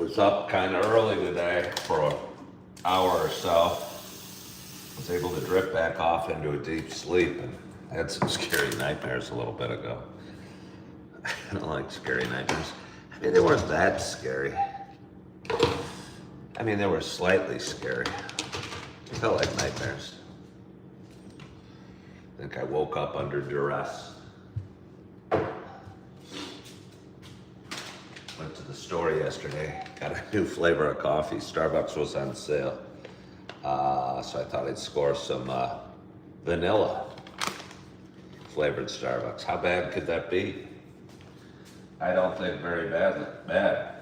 Was up kind of early today for an hour or so. Was able to drift back off into a deep sleep and had some scary nightmares a little bit ago. I don't like scary nightmares. I mean, they weren't that scary. I mean, they were slightly scary. They felt like nightmares. I think I woke up under duress. Went to the store yesterday, got a new flavor of coffee. Starbucks was on sale. So I thought I'd score some vanilla flavored Starbucks. How bad could that be? I don't think very bad. There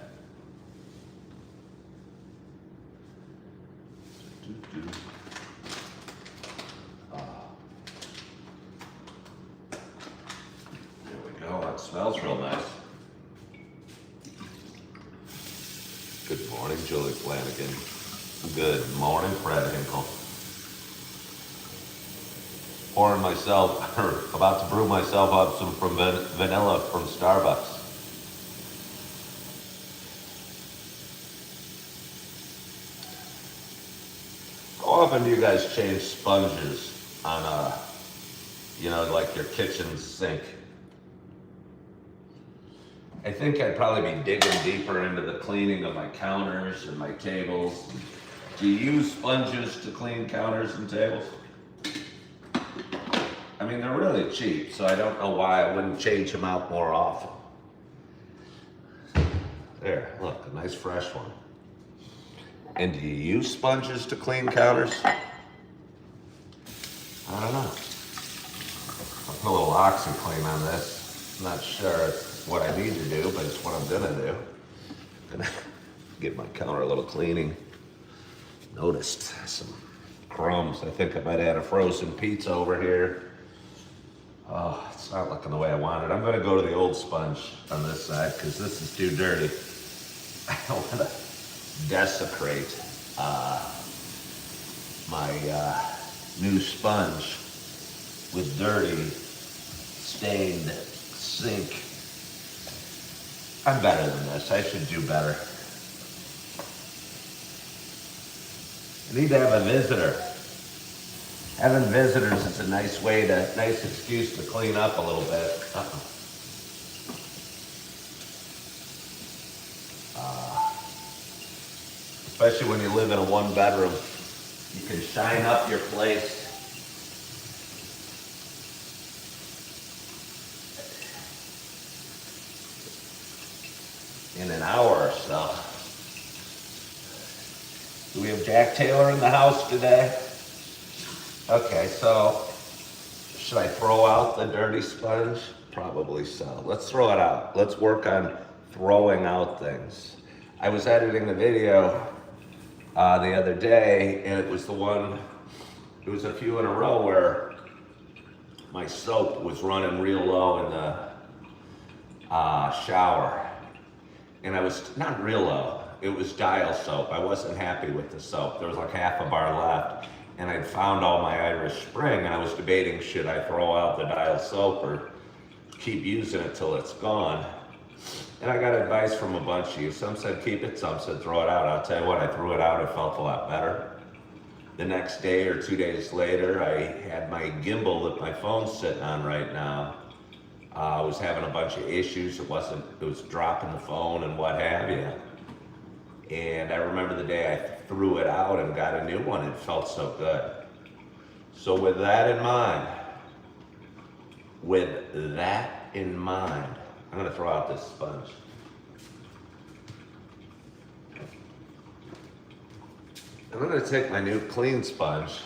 we go, that smells real nice. Good morning, Julie Flanagan. Good morning, Fred Hinkle. Pouring myself, or about to brew myself up some vanilla from Starbucks. How often do you guys change sponges on like your kitchen sink? I think I'd probably be digging deeper into the cleaning of my counters and my tables. Do you use sponges to clean counters and tables? I mean, they're really cheap, so I don't know why I wouldn't change them out more often. There, look, a nice fresh one. And do you use sponges to clean counters? I don't know. I'll put a little OxiClean on this. I'm not sure it's what I need to do, but it's what I'm gonna do. I'm gonna give my counter a little cleaning. Noticed some crumbs. I think I might add a frozen pizza over here. Oh, it's not looking the way I want it. I'm gonna go to the old sponge on this side because this is too dirty. I don't wanna desecrate my new sponge with dirty, stained sink. I'm better than this. I should do better. I need to have a visitor. Having visitors is a nice excuse to clean up a little bit. Especially when you live in a one bedroom. You can shine up your place. In an hour or so. Do we have Jack Taylor in the house today? Okay, so should I throw out the dirty sponge? Probably so. Let's throw it out. Let's work on throwing out things. I was editing a video the other day, and it was a few in a row where my soap was running real low in the shower. And I was not real low, it was Dial soap. I wasn't happy with the soap. There was like half a bar left. And I'd found all my Irish Spring, and I was debating, should I throw out the Dial soap or keep using it till it's gone? And I got advice from a bunch of you. Some said keep it, some said throw it out. I'll tell you what, I threw it out, it felt a lot better. The next day or 2 days later, I had my gimbal that my phone's sitting on right now. I was having a bunch of issues. It was dropping the phone and what have you. And I remember the day I threw it out and got a new one. It felt so good. So with that in mind, I'm gonna throw out this sponge. I'm gonna take my new clean sponge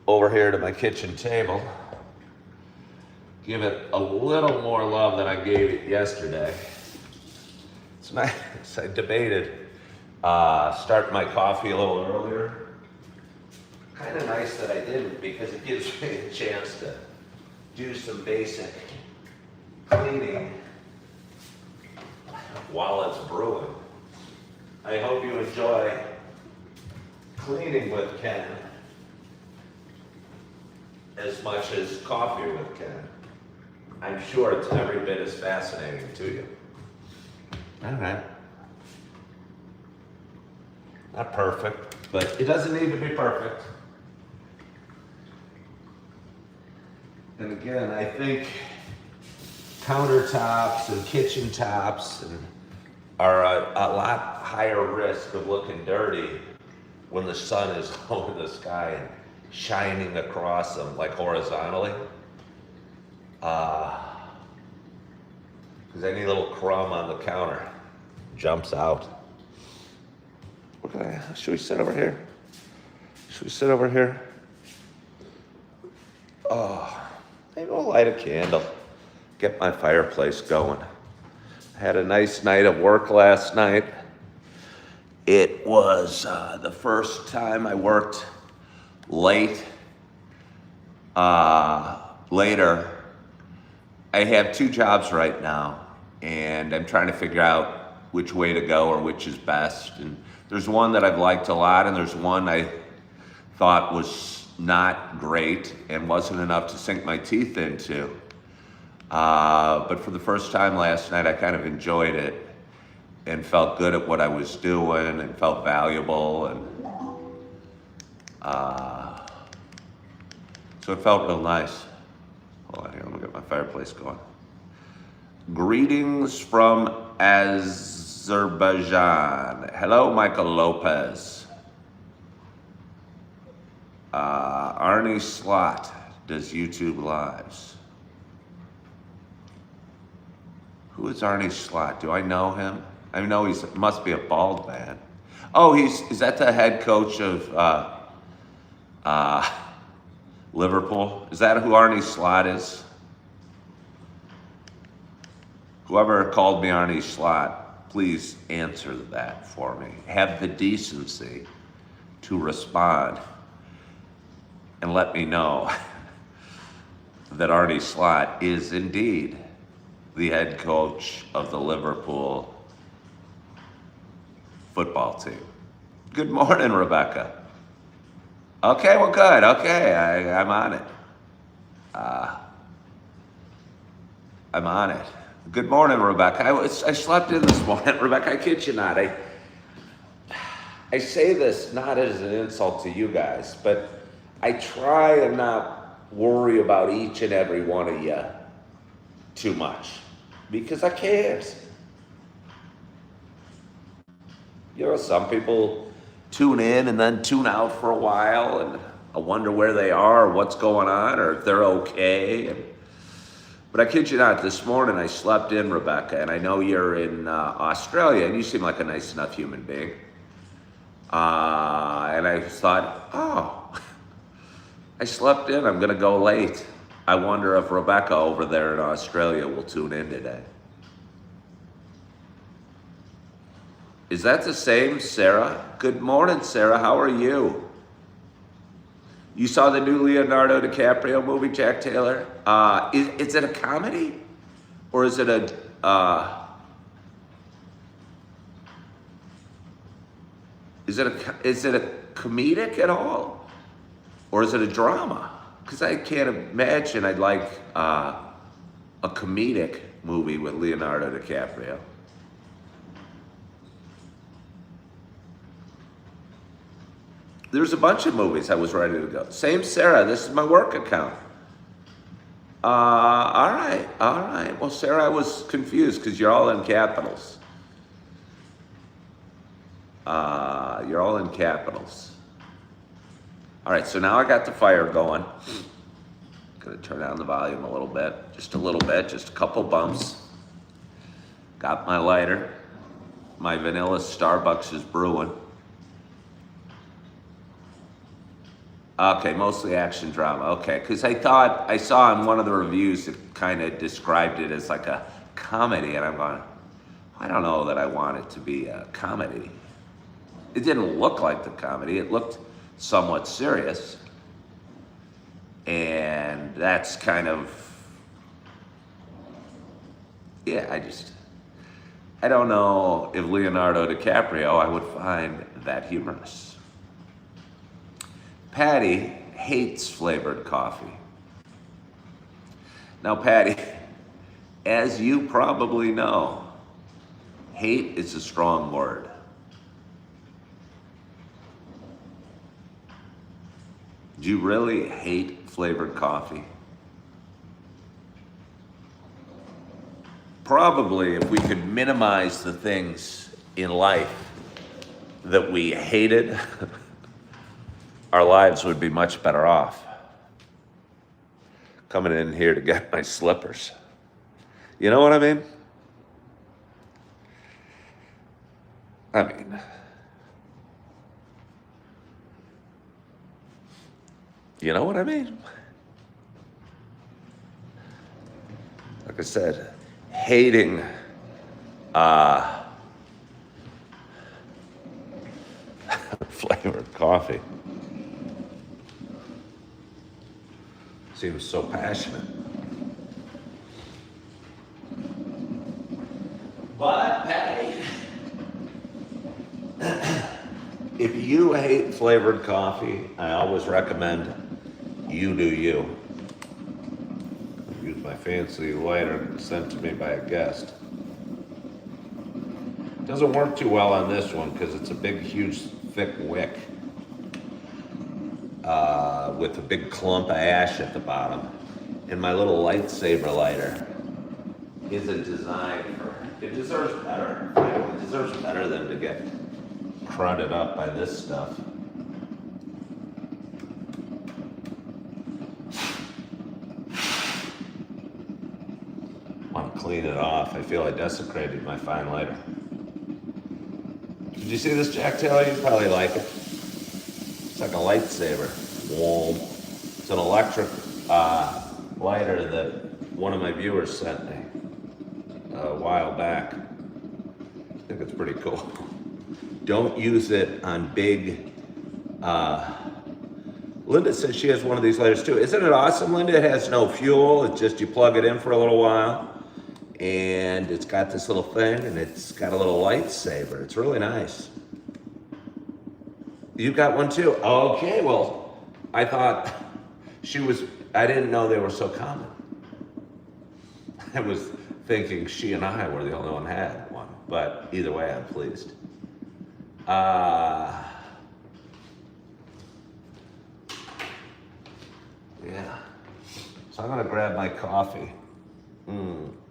over here to my kitchen table, give it a little more love than I gave it yesterday. It's nice. I debated starting my coffee a little earlier. Kind of nice that I didn't, because it gives me a chance to do some basic cleaning while it's brewing. I hope you enjoy cleaning with Ken as much as coffee with Ken. I'm sure it's every bit as fascinating to you. All right. Not perfect, but it doesn't need to be perfect. And again, I think countertops and kitchen tops are a lot higher risk of looking dirty when the sun is low in the sky and shining across them, like horizontally. Because any little crumb on the counter jumps out. Okay, should we sit over here? Should we sit over here? Oh, maybe we'll light a candle. Get my fireplace going. I had a nice night of work last night. It was the first time I worked late. Later, I have 2 jobs right now, and I'm trying to figure out which way to go or which is best. And there's one that I've liked a lot, and there's one I thought was not great and wasn't enough to sink my teeth into. But for the first time last night, I kind of enjoyed it and felt good at what I was doing and felt valuable. And so it felt real nice. Hold on here, I'm gonna get my fireplace going. Greetings from Azerbaijan. Hello, Michael Lopez. Arnie Slot does YouTube Lives. Who is Arnie Slot? Do I know him? I know he must be a bald man. Oh, is that the head coach of Liverpool? Is that who Arnie Slot is? Whoever called me Arnie Slot, please answer that for me. Have the decency to respond and let me know that Arnie Slot is indeed the head coach of the Liverpool football team. Good morning, Rebecca. Okay, well, good. Okay, I'm on it. I'm on it. Good morning, Rebecca. I slept in this morning. Rebecca, I kid you not. I say this not as an insult to you guys, but I try and not worry about each and every one of you too much because I can't. You know, some people tune in and then tune out for a while, and I wonder where they are, or what's going on, or if they're okay. But I kid you not, this morning I slept in, Rebecca, and I know you're in Australia, and you seem like a nice enough human being. And I thought, oh, I slept in, I'm gonna go late. I wonder if Rebecca over there in Australia will tune in today. Is that the same, Sarah? Good morning, Sarah, how are you? You saw the new Leonardo DiCaprio movie, Jack Taylor? Is it a comedy? Or is it a comedic at all? Or is it a drama? Because I can't imagine I'd like a comedic movie with Leonardo DiCaprio. There's a bunch of movies I was ready to go. Same Sarah, this is my work account. All right. Well, Sarah, I was confused because you're all in capitals. You're all in capitals. All right, so now I got the fire going. Gonna turn down the volume a little bit, just a couple bumps. Got my lighter. My vanilla Starbucks is brewing. Okay, mostly action drama. Okay, because I thought I saw in one of the reviews that kind of described it as like a comedy, and I'm going, I don't know that I want it to be a comedy. It didn't look like the comedy. It looked somewhat serious, and that's kind of, yeah, I don't know if Leonardo DiCaprio I would find that humorous. Patty hates flavored coffee. Now, Patty, as you probably know, Hate is a strong word. Do you really hate flavored coffee? Probably if we could minimize the things in life that we hated, our lives would be much better off. Coming in here to get my slippers. You know what I mean? You know what I mean? Like I said, hating flavored coffee seems so passionate. But, Patty, if you hate flavored coffee, I always recommend you do you. Use my fancy lighter sent to me by a guest. Doesn't work too well on this one because it's a big, huge, thick wick with a big clump of ash at the bottom. And my little lightsaber lighter isn't designed for, it deserves better. It deserves better than to get crudted up by this stuff. Want to clean it off. I feel I desecrated my fine lighter. Did you see this, Jack Taylor? You probably like it. It's like a lightsaber. Whoa. It's an electric lighter that one of my viewers sent me a while back. I think it's pretty cool. Don't use it on big, Linda says she has one of these lighters too. Isn't it awesome, Linda? It has no fuel. It's just you plug it in for a little while. And it's got this little thing, and it's got a little lightsaber. It's really nice. You got one too? Okay, well, I thought I didn't know they were so common. I was thinking she and I were the only one had one, but either way, I'm pleased. Yeah. So I'm gonna grab my coffee.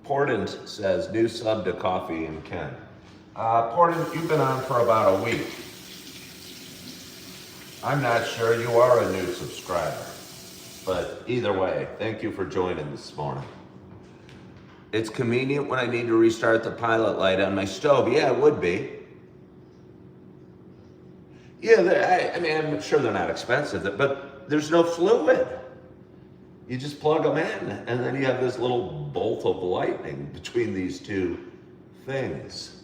Portland says, new sub to Coffee and Ken. Portland, you've been on for about a week. I'm not sure you are a new subscriber, but either way, thank you for joining this morning. It's convenient when I need to restart the pilot light on my stove. Yeah, it would be. Yeah, I'm sure they're not expensive, but there's no fluid. You just plug them in, and then you have this little bolt of lightning between these two things.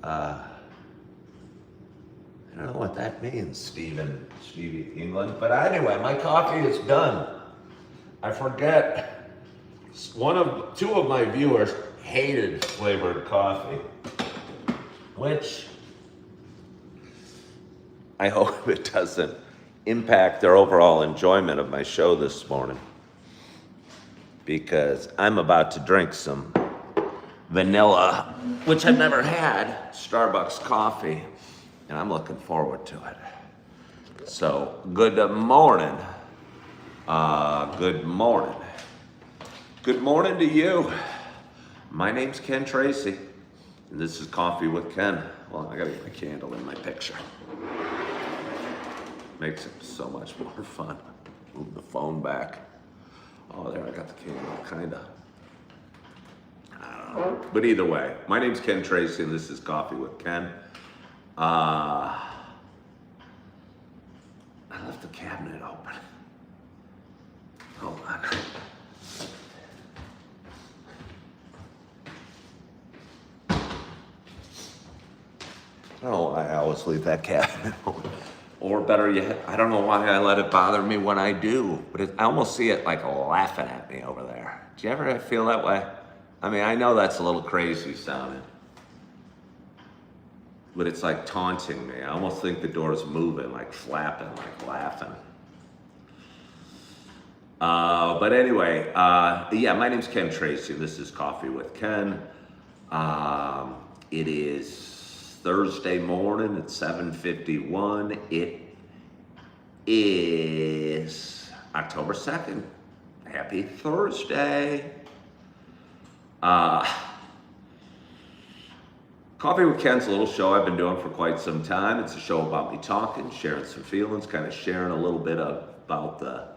I don't know what that means, Stevie England, but anyway, my coffee is done. I forget, two of my viewers hated flavored coffee, which I hope it doesn't impact their overall enjoyment of my show this morning, because I'm about to drink some vanilla, which I've never had, Starbucks coffee, and I'm looking forward to it. So, good morning. Good morning. Good morning to you. My name's Ken Tracy, and this is Coffee with Ken. Well, I gotta get my candle in my picture. Makes it so much more fun. Move the phone back. Oh, there, I got the candle, kinda. I don't know. But either way, my name's Ken Tracy, and this is Coffee with Ken. I left the cabinet open. Hold on. I don't know why I always leave that cabinet open. Or better yet, I don't know why I let it bother me when I do, but I almost see it like laughing at me over there. Do you ever feel that way? I mean, I know that's a little crazy sounding, but it's like taunting me. I almost think the door's moving, like flapping, like laughing. But anyway, yeah, my name's Ken Tracy. This is Coffee with Ken. It is Thursday morning at 7:51. It is October 2nd. Happy Thursday. Coffee with Ken's a little show I've been doing for quite some time. It's a show about me talking, sharing some feelings, kind of sharing a little bit about the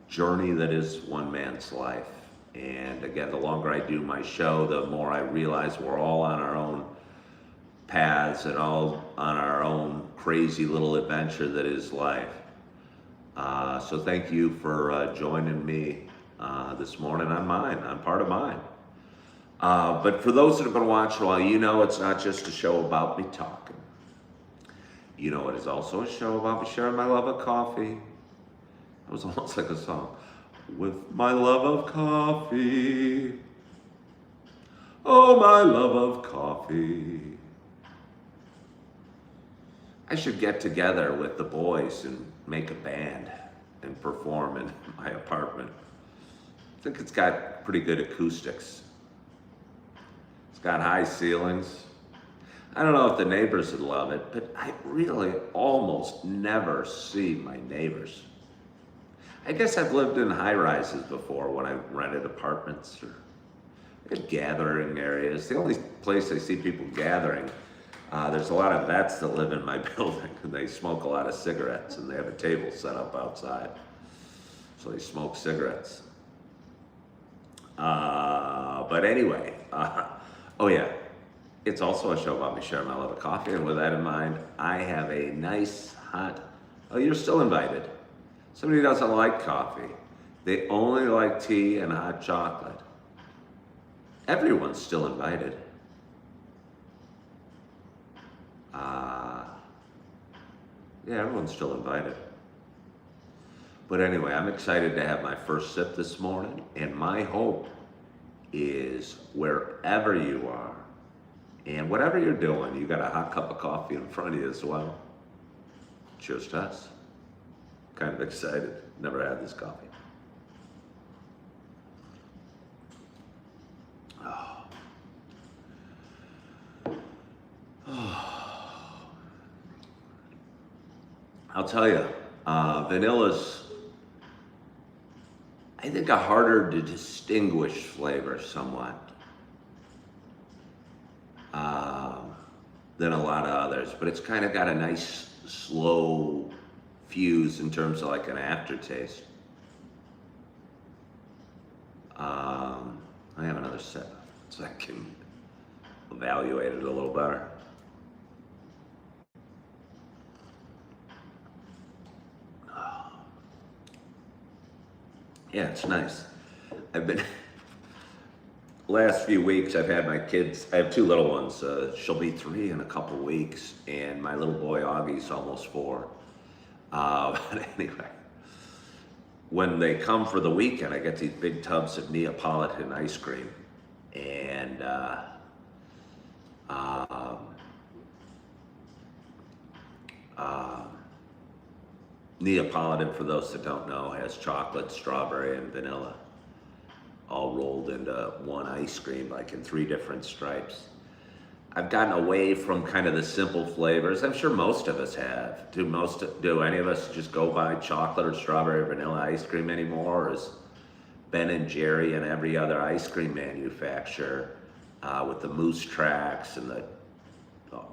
journey that is one man's life. And again, the longer I do my show, the more I realize we're all on our own paths and all on our own crazy little adventure that is life. So thank you for joining me this morning on part of mine. But for those that have been watching a while, you know it's not just a show about me talking. You know it is also a show about me sharing my love of coffee. It was almost like a song. With my love of coffee. Oh, my love of coffee. I should get together with the boys and make a band and perform in my apartment. I think it's got pretty good acoustics. It's got high ceilings. I don't know if the neighbors would love it, but I really almost never see my neighbors. I guess I've lived in high rises before when I rented apartments or gathering areas. The only place I see people gathering, there's a lot of vets that live in my building and they smoke a lot of cigarettes and they have a table set up outside. So they smoke cigarettes. But anyway, oh yeah, it's also a show about me sharing my love of coffee. And with that in mind, I have a nice hot, oh, you're still invited. Somebody doesn't like coffee. They only like tea and hot chocolate. Everyone's still invited. Yeah, everyone's still invited. But anyway, I'm excited to have my first sip this morning, and my hope is wherever you are and whatever you're doing, you got a hot cup of coffee in front of you as well. Cheers to us. Kind of excited. Never had this coffee. Oh. Oh. I'll tell you, vanilla's, I think, a harder to distinguish flavor somewhat than a lot of others, but it's kind of got a nice slow fuse in terms of like an aftertaste. I have another sip so I can evaluate it a little better. Yeah, it's nice. I've been, last few weeks I've had my kids, I have two little ones. She'll be 3 in a couple weeks, and my little boy Augie's almost 4. But anyway, when they come for the weekend, I get these big tubs of Neapolitan ice cream. And Neapolitan, for those that don't know, has chocolate, strawberry, and vanilla all rolled into one ice cream, like in 3 different stripes. I've gotten away from kind of the simple flavors. I'm sure most of us have. Do any of us just go buy chocolate or strawberry or vanilla ice cream anymore? Or is Ben and Jerry and every other ice cream manufacturer with the Moose Tracks and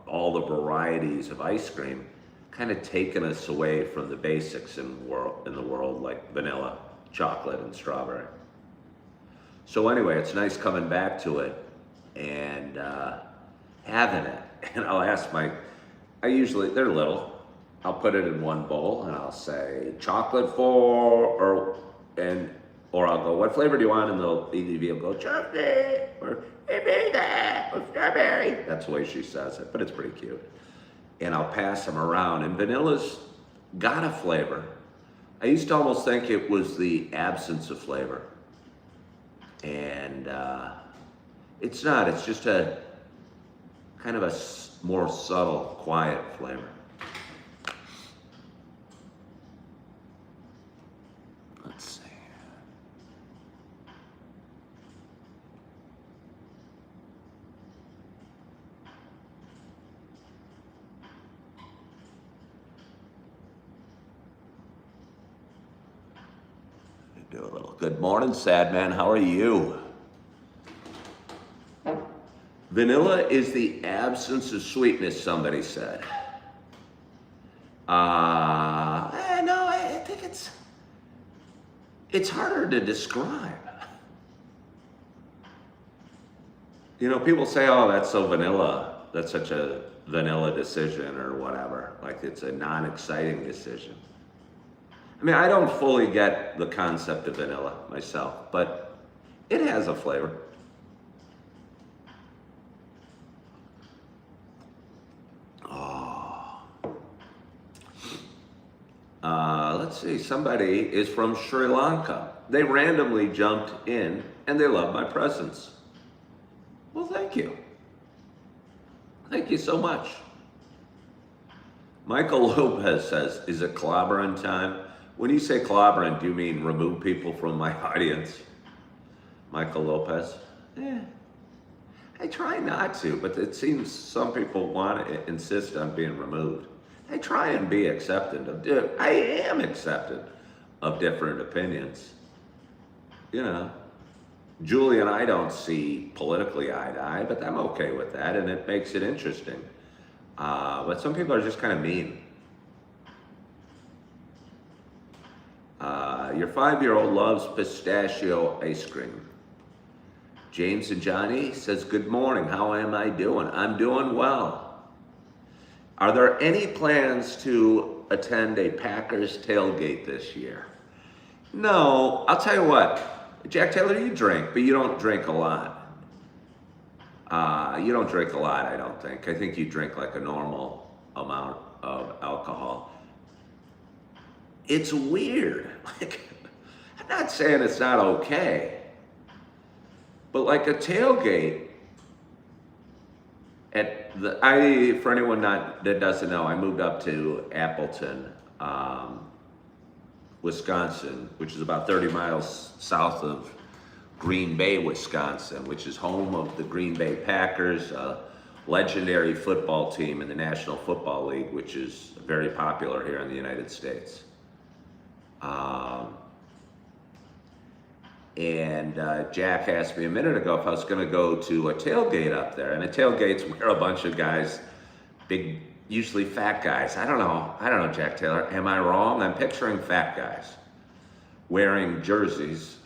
all the varieties of ice cream kind of taken us away from the basics in the world, like vanilla, chocolate, and strawberry? So anyway, it's nice coming back to it and having it. And I'll ask they're little, I'll put it in one bowl and I'll say chocolate or I'll go, what flavor do you want? And they'll either go chocolate or vanilla or strawberry. That's the way she says it, but it's pretty cute. And I'll pass them around, and vanilla's got a flavor. I used to almost think it was the absence of flavor. And it's not, it's just a kind of a more subtle, quiet flavor. Let's see. do a little. Good morning, sad man. How are you? Vanilla is the absence of sweetness, somebody said. No, I think it's harder to describe. You know, people say, oh, that's so vanilla. That's such a vanilla decision or whatever. Like it's a non-exciting decision. I mean, I don't fully get the concept of vanilla myself, but it has a flavor. Let's see, somebody is from Sri Lanka. They randomly jumped in and they love my presence. Well, thank you. Thank you so much. Michael Lopez says, is it clobbering time? When you say clobbering, do you mean remove people from my audience? Michael Lopez? I try not to, but it seems some people want to insist on being removed. I try and be accepting of, I am accepting of different opinions. You know, Julie and I don't see politically eye to eye, but I'm okay with that, and it makes it interesting. But some people are just kind of mean. Your 5-year-old loves pistachio ice cream. James and Johnny says, good morning, how am I doing? I'm doing well. Are there any plans to attend a Packers tailgate this year? No, I'll tell you what, Jack Taylor, you drink, but you don't drink a lot. You don't drink a lot, I don't think. I think you drink like a normal amount of alcohol. It's weird. Like, I'm not saying it's not okay, but like a tailgate, for anyone that doesn't know, I moved up to Appleton, Wisconsin, which is about 30 miles south of Green Bay, Wisconsin, which is home of the Green Bay Packers, a legendary football team in the National Football League, which is very popular here in the United States. Jack asked me a minute ago if I was going to go to a tailgate up there. And a tailgate's where a bunch of guys, big, usually fat guys. I don't know, Jack Taylor. Am I wrong? I'm picturing fat guys wearing jerseys,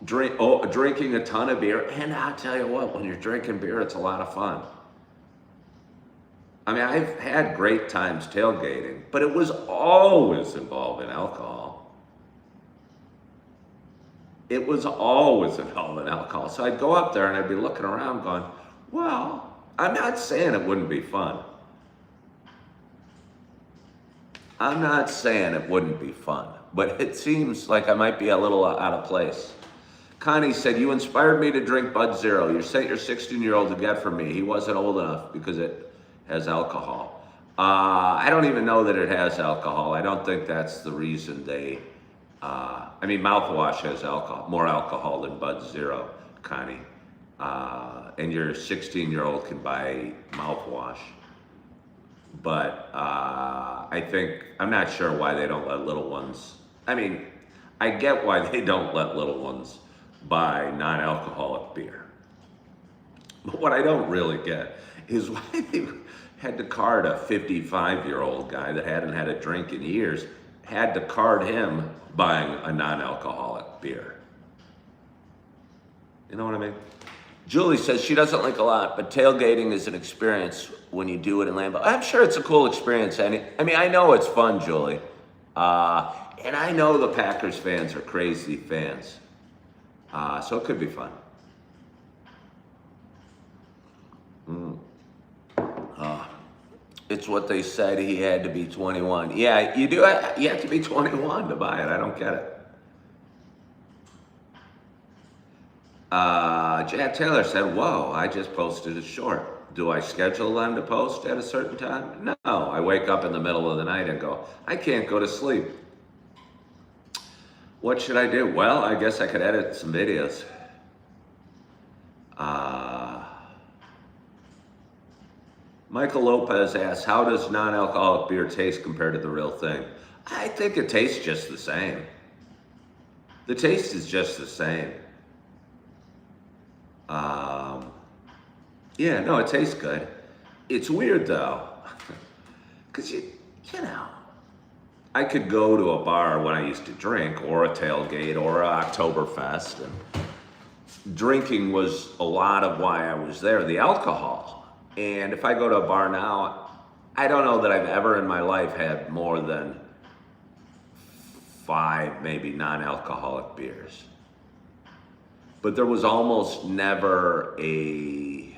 drinking a ton of beer. And I'll tell you what, when you're drinking beer, it's a lot of fun. I mean, I've had great times tailgating, but it was always involving alcohol. It was always involving alcohol. So I'd go up there and I'd be looking around going, well, I'm not saying it wouldn't be fun. I'm not saying it wouldn't be fun, but it seems like I might be a little out of place. Connie said, you inspired me to drink Bud Zero. You sent your 16-year-old to get for me. He wasn't old enough because it has alcohol. I don't even know that it has alcohol. I don't think that's the reason they, I mean, mouthwash has alcohol, more alcohol than Bud Zero, Connie. And your 16-year-old can buy mouthwash. But I'm not sure why they don't let little ones, I mean, I get why they don't let little ones buy non-alcoholic beer. But what I don't really get is why they had to card a 55-year-old guy that hadn't had a drink in years, had to card him buying a non-alcoholic beer. You know what I mean? Julie says she doesn't like a lot, but tailgating is an experience when you do it in Lambeau. I'm sure it's a cool experience. I mean, I know it's fun, Julie. And I know the Packers fans are crazy fans. So it could be fun. It's what they said, he had to be 21. Yeah, you do. You have to be 21 to buy it. I don't get it. Jack Taylor said, whoa, I just posted a short. Do I schedule them to post at a certain time? No, I wake up in the middle of the night and go, I can't go to sleep. What should I do? Well, I guess I could edit some videos. Michael Lopez asks, how does non-alcoholic beer taste compared to the real thing? I think it tastes just the same. The taste is just the same. Um, yeah, no, it tastes good. It's weird though, because you know, I could go to a bar when I used to drink, or a tailgate, or a Oktoberfest, and drinking was a lot of why I was there, the alcohol. And if I go to a bar now, I don't know that I've ever in my life had more than 5, maybe non-alcoholic beers. But there was almost never a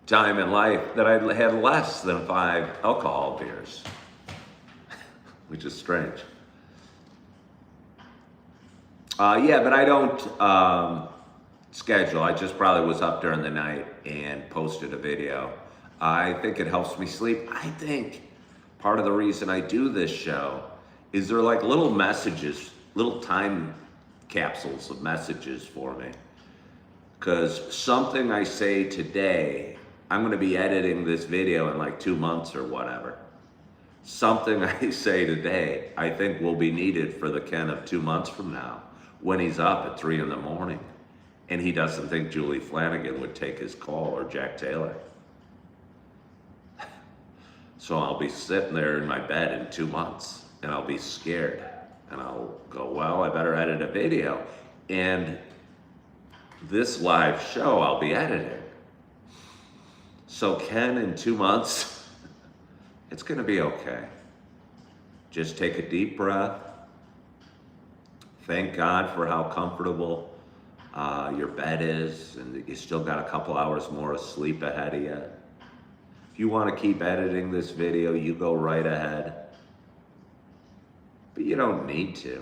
time in life that I had less than 5 alcohol beers, which is strange. Yeah, but I don't schedule. I just probably was up during the night and posted a video. I think it helps me sleep. I think part of the reason I do this show is they're like little messages, little time capsules of messages for me. Because something I say today, I'm going to be editing this video in like 2 months or whatever. Something I say today, I think will be needed for the Ken of 2 months from now, when he's up at 3 in the morning and he doesn't think Julie Flanagan would take his call, or Jack Taylor. So I'll be sitting there in my bed in 2 months and I'll be scared and I'll go, well, I better edit a video. And this live show I'll be editing. So Ken, in 2 months, it's gonna be okay. Just take a deep breath. Thank God for how comfortable your bed is, and that you still got a couple hours more of sleep ahead of you. If you want to keep editing this video, you go right ahead. But you don't need to.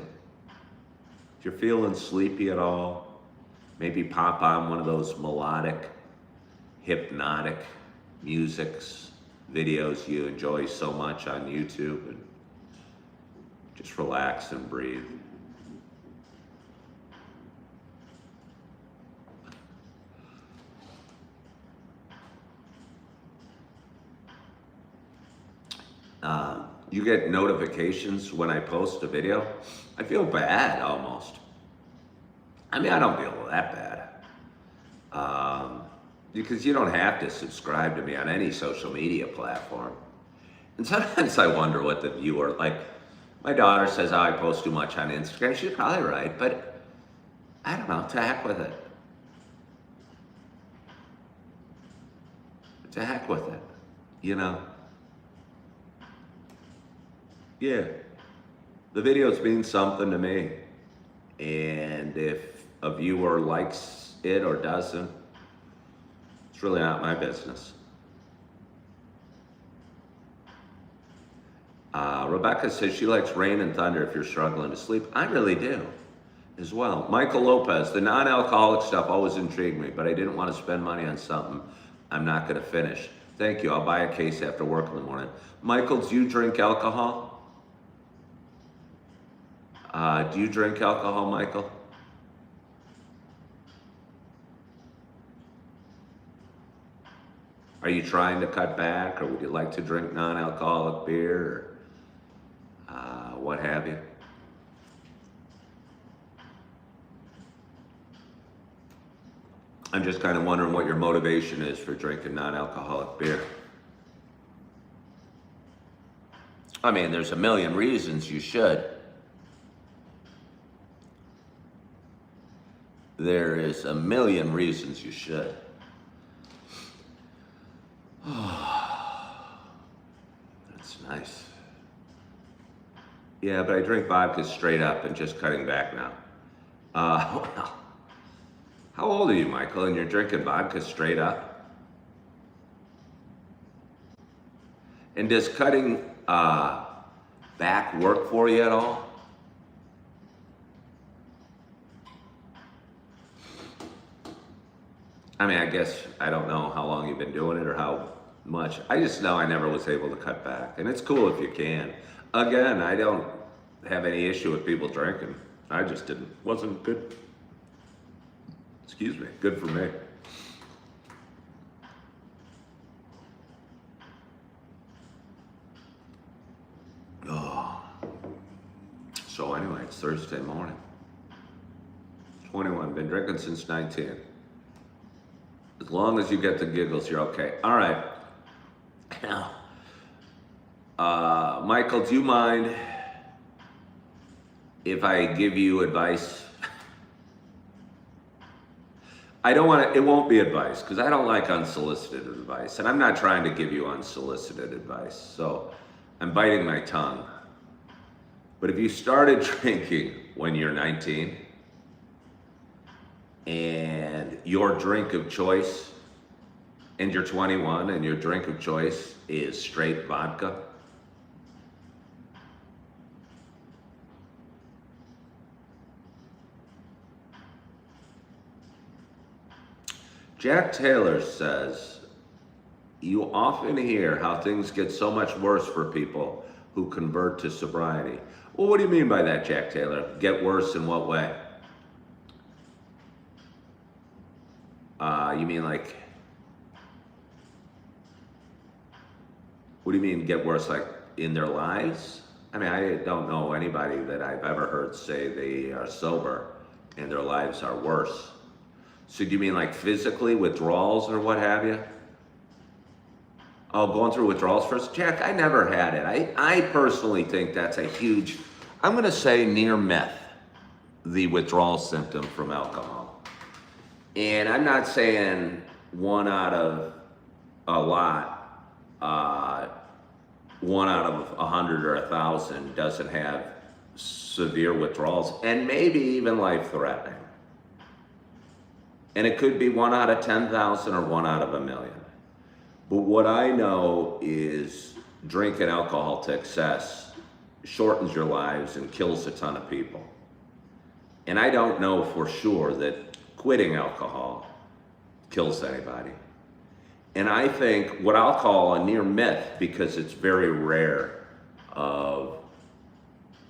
If you're feeling sleepy at all, maybe pop on one of those melodic, hypnotic musics, videos you enjoy so much on YouTube, and just relax and breathe. You get notifications when I post a video. I feel bad almost. I mean, I don't feel that bad. Because you don't have to subscribe to me on any social media platform. And sometimes I wonder what the viewer, like, my daughter says, oh, I post too much on Instagram. She's probably right, but I don't know, to heck with it. To heck with it, you know? Yeah, the videos mean something to me. And if a viewer likes it or doesn't, it's really not my business. Rebecca says she likes Rain and Thunder if you're struggling to sleep. I really do as well. Michael Lopez, the non-alcoholic stuff always intrigued me, but I didn't want to spend money on something I'm not going to finish. Thank you. I'll buy a case after work in the morning. Michael, do you drink alcohol? Do you drink alcohol, Michael? Are you trying to cut back, or would you like to drink non-alcoholic beer, or what have you? I'm just kind of wondering what your motivation is for drinking non-alcoholic beer. I mean, there's a million reasons you should. There is a million reasons you should. That's nice. Yeah, but I drink vodka straight up and just cutting back now. Well, how old are you, Michael, and you're drinking vodka straight up? And does cutting back work for you at all? I mean, I guess I don't know how long you've been doing it or how much. I just know I never was able to cut back. And it's cool if you can. Again, I don't have any issue with people drinking. I just wasn't good. Excuse me, good for me. So anyway, it's Thursday morning. 21, been drinking since 19. As long as you get the giggles, you're okay. All right. Now, Michael, do you mind if I give you advice? I don't want to, it won't be advice because I don't like unsolicited advice, and I'm not trying to give you unsolicited advice, so I'm biting my tongue. But if you started drinking when you're 19 and your drink of choice, and you're 21 and your drink of choice is straight vodka, Jack Taylor says, you often hear how things get so much worse for people who convert to sobriety. Well, what do you mean by that, Jack Taylor? Get worse in what way? You mean like, what do you mean get worse, like in their lives? I mean, I don't know anybody that I've ever heard say they are sober and their lives are worse. So do you mean like physically, withdrawals or what have you? Oh, going through withdrawals first? Jack, I never had it. I personally think that's a huge, I'm gonna say near myth, the withdrawal symptom from alcohol. And I'm not saying one out of a lot, 1 out of 100 or 1,000 doesn't have severe withdrawals, and maybe even life-threatening. And it could be 1 out of 10,000 or 1 out of 1,000,000. But what I know is drinking alcohol to excess shortens your lives and kills a ton of people. And I don't know for sure that quitting alcohol kills anybody. And I think what I'll call a near myth, because it's very rare, of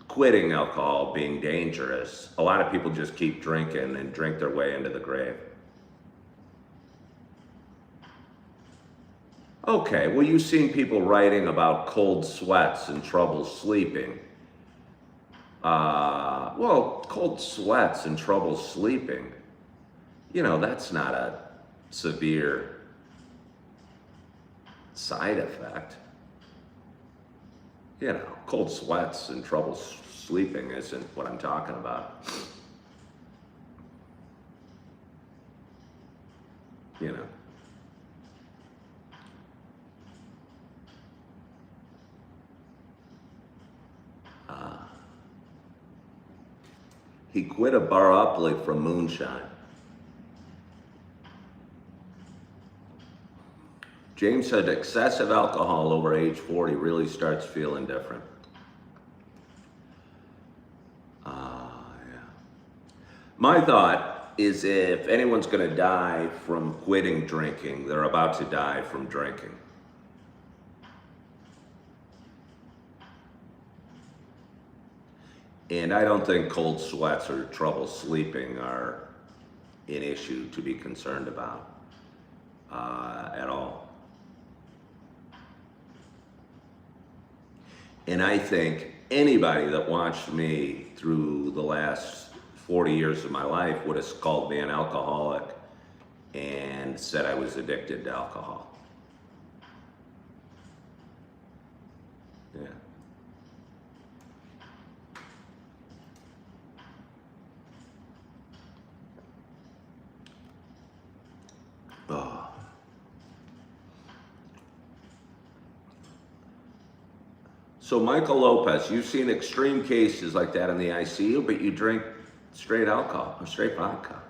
quitting alcohol being dangerous. A lot of people just keep drinking and drink their way into the grave. Okay, well, you've seen people writing about cold sweats and trouble sleeping. Well, cold sweats and trouble sleeping, you know, that's not a severe side effect. You know, cold sweats and trouble sleeping isn't what I'm talking about. You know. He quit abruptly from moonshine. James said excessive alcohol over age 40 really starts feeling different. Yeah. My thought is if anyone's going to die from quitting drinking, they're about to die from drinking. And I don't think cold sweats or trouble sleeping are an issue to be concerned about at all. And I think anybody that watched me through the last 40 years of my life would have called me an alcoholic and said I was addicted to alcohol. Yeah. Oh. So Michael Lopez, you've seen extreme cases like that in the ICU, but you drink straight alcohol or straight vodka.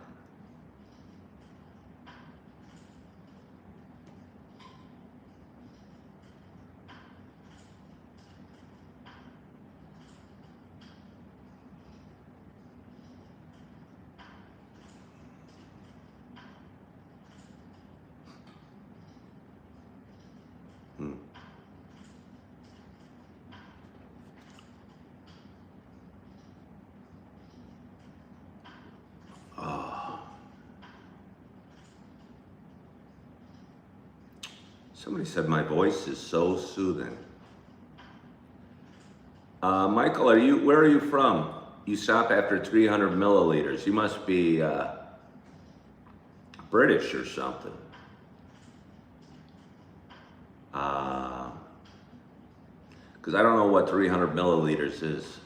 Somebody said my voice is so soothing. Michael, where are you from? You stop after 300 milliliters. You must be British or something. Because I don't know what 300 milliliters is.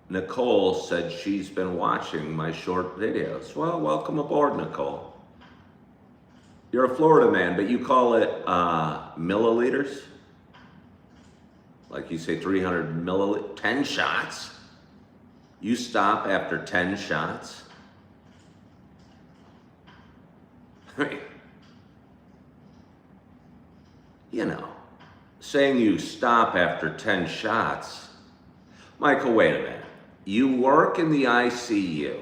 Nicole said she's been watching my short videos. Well, welcome aboard, Nicole. You're a Florida man, but you call it milliliters? Like you say 300 milliliters, 10 shots? You stop after 10 shots? I mean, you know, saying you stop after 10 shots. Michael, wait a minute. You work in the ICU.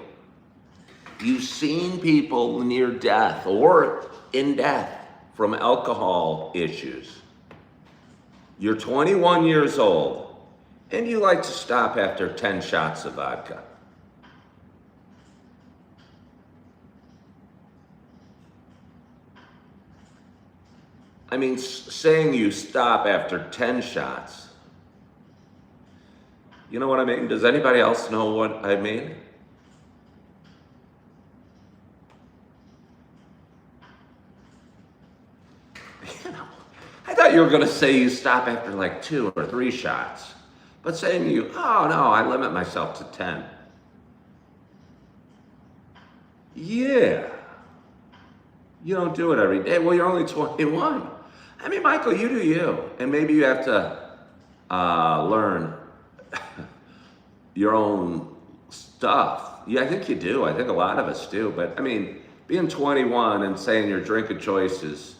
You've seen people near death or in death from alcohol issues. You're 21 years old and you like to stop after 10 shots of vodka. I mean, saying you stop after 10 shots. You know what I mean? Does anybody else know what I mean? You know, I thought you were going to say you stop after like 2 or 3 shots. But saying oh no, I limit myself to 10. Yeah. You don't do it every day. Well, you're only 21. I mean, Michael, you do you. And maybe you have to learn your own stuff. Yeah, I think you do. I think a lot of us do. But I mean, being 21 and saying your drink of choice is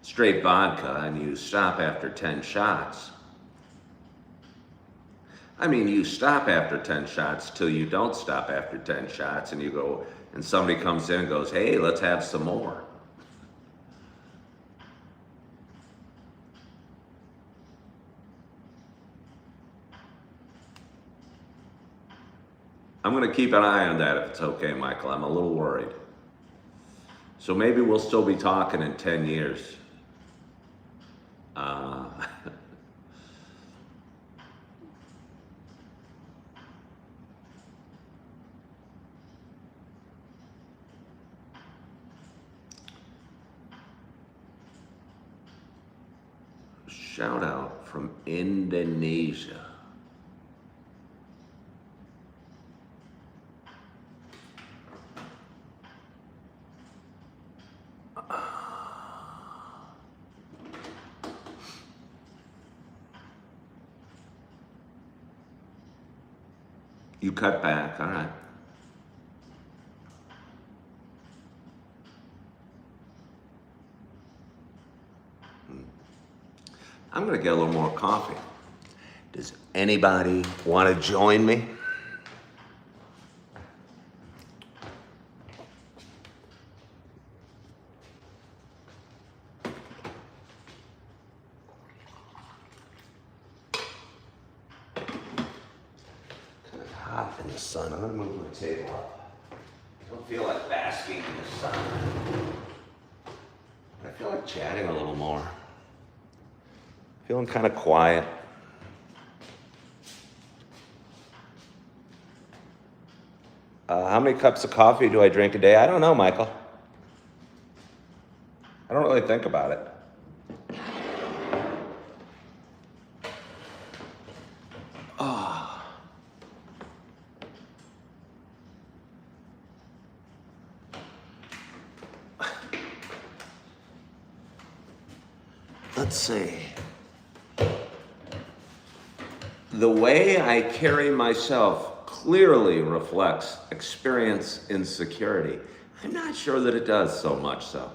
straight vodka and you stop after 10 shots. I mean, you stop after 10 shots till you don't stop after 10 shots and you go, and somebody comes in and goes, hey, let's have some more. I'm going to keep an eye on that if it's okay, Michael. I'm a little worried. So maybe we'll still be talking in 10 years. Shout out from Indonesia. You cut back, all right. I'm gonna get a little more coffee. Does anybody want to join me? Hot in the sun. I'm gonna move my table up. I don't feel like basking in the sun. I feel like chatting a little more. Feeling kind of quiet. How many cups of coffee do I drink a day? I don't know, Michael. I don't really think about it. Let's see. The way I carry myself clearly reflects experience in security. I'm not sure that it does so much so.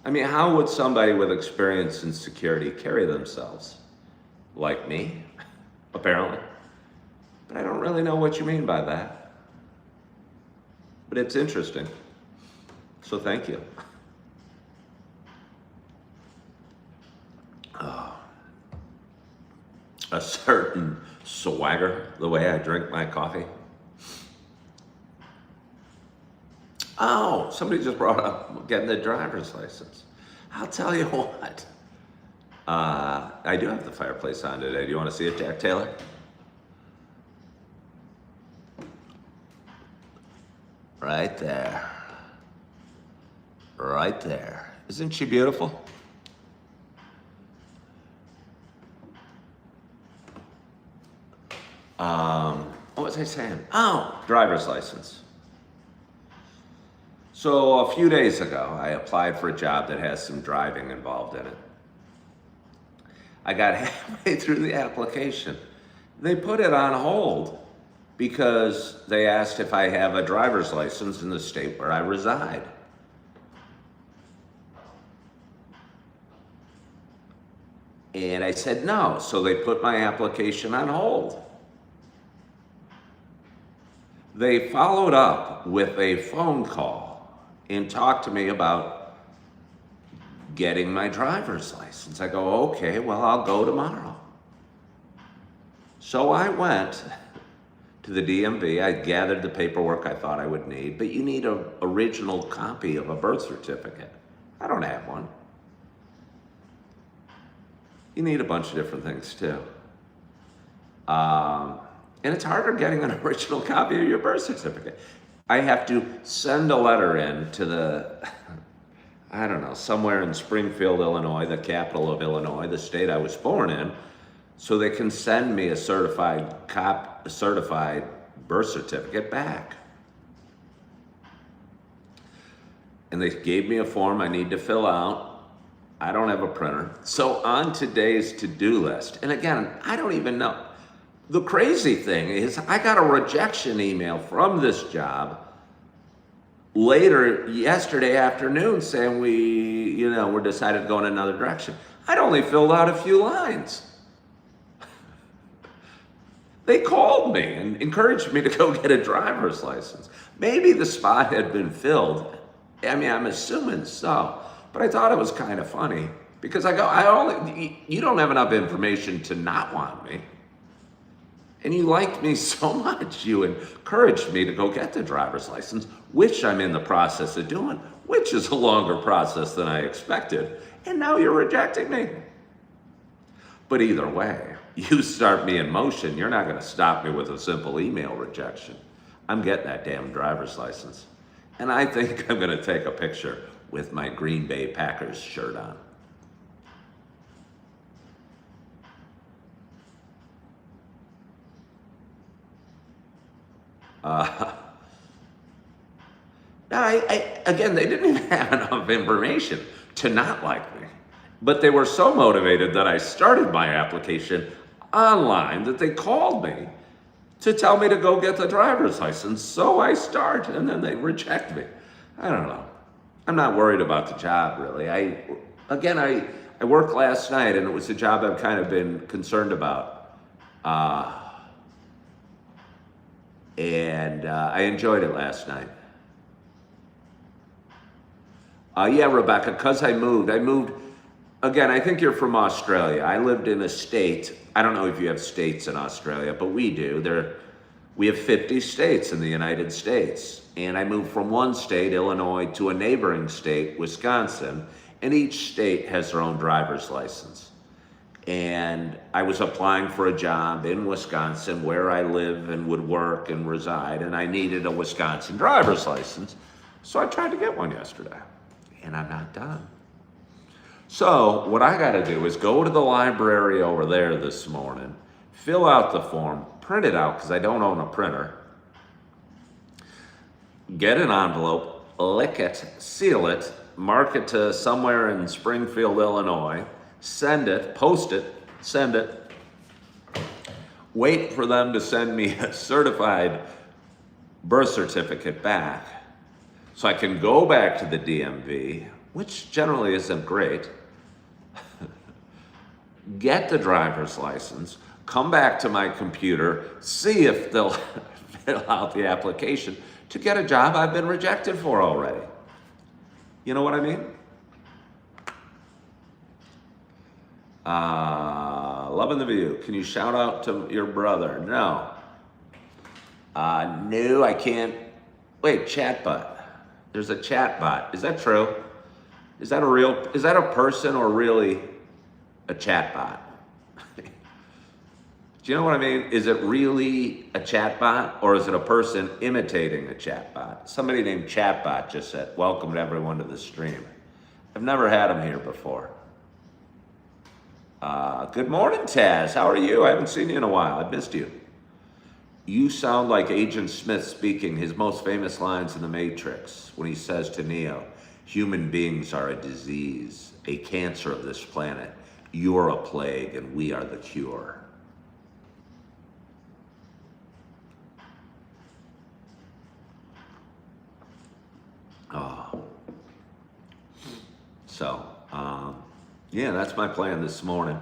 I mean, how would somebody with experience in security carry themselves? Like me, apparently. But I don't really know what you mean by that. But it's interesting. So thank you. A certain swagger, the way I drink my coffee. Oh, somebody just brought up getting the driver's license. I'll tell you what. I do have the fireplace on today. Do you want to see it, Jack Taylor? Right there. Right there. Isn't she beautiful? What was I saying? Oh, driver's license. So a few days ago, I applied for a job that has some driving involved in it. I got halfway through the application. They put it on hold because they asked if I have a driver's license in the state where I reside. And I said no, so they put my application on hold. They followed up with a phone call and talked to me about getting my driver's license. I go, okay, well, I'll go tomorrow. So I went to the DMV. I gathered the paperwork I thought I would need, but you need an original copy of a birth certificate. I don't have one. You need a bunch of different things too. And it's harder getting an original copy of your birth certificate. I have to send a letter in to the, I don't know, somewhere in Springfield, Illinois, the capital of Illinois, the state I was born in, so they can send me a certified birth certificate back. And they gave me a form I need to fill out. I don't have a printer. So on today's to-do list, and again, I don't even know. The crazy thing is I got a rejection email from this job later yesterday afternoon saying we're decided to go in another direction. I'd only filled out a few lines. They called me and encouraged me to go get a driver's license. Maybe the spot had been filled. I mean, I'm assuming so. But I thought it was kind of funny because you don't have enough information to not want me. And you liked me so much, you encouraged me to go get the driver's license, which I'm in the process of doing, which is a longer process than I expected. And now you're rejecting me. But either way, you start me in motion, you're not going to stop me with a simple email rejection. I'm getting that damn driver's license. And I think I'm going to take a picture with my Green Bay Packers shirt on. Again, they didn't even have enough information to not like me. But they were so motivated that I started my application online that they called me to tell me to go get the driver's license. So I start, and then they reject me. I don't know. I'm not worried about the job, really. I worked last night, and it was a job I've kind of been concerned about. And I enjoyed it last night. Yeah, Rebecca, because I moved, again, I think you're from Australia. I lived in a state, I don't know if you have states in Australia, but we do. We have 50 states in the United States. And I moved from one state, Illinois, to a neighboring state, Wisconsin, and each state has their own driver's license. And I was applying for a job in Wisconsin where I live and would work and reside, and I needed a Wisconsin driver's license. So I tried to get one yesterday, and I'm not done. So what I gotta do is go to the library over there this morning, fill out the form, print it out because I don't own a printer, get an envelope, lick it, seal it, mark it to somewhere in Springfield, Illinois, send it, post it, send it, wait for them to send me a certified birth certificate back so I can go back to the DMV, which generally isn't great, get the driver's license, come back to my computer, see if they'll fill out the application to get a job I've been rejected for already. You know what I mean? Loving the view. Can you shout out to your brother? No. No, I can't. Wait, Chatbot. There's a chat bot. Is that true? Is that a person or really a chat bot? Do you know what I mean? Is it really a chatbot or is it a person imitating a chatbot? Somebody named Chatbot just said, welcome to everyone to the stream. I've never had him here before. Good morning, Taz. How are you? I haven't seen you in a while. I've missed you. You sound like Agent Smith speaking his most famous lines in The Matrix when he says to Neo, human beings are a disease, a cancer of this planet. You're a plague and we are the cure. Yeah, that's my plan this morning.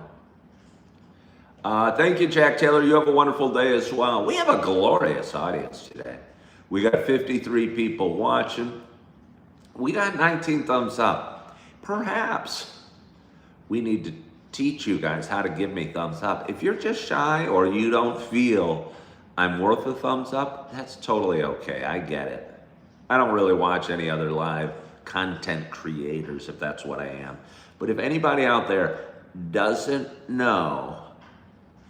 Thank you, Jack Taylor. You have a wonderful day as well. We have a glorious audience today. We got 53 people watching. We got 19 thumbs up. Perhaps we need to teach you guys how to give me thumbs up. If you're just shy or you don't feel I'm worth a thumbs up, that's totally okay. I get it. I don't really watch any other live content creators if that's what I am. But if anybody out there doesn't know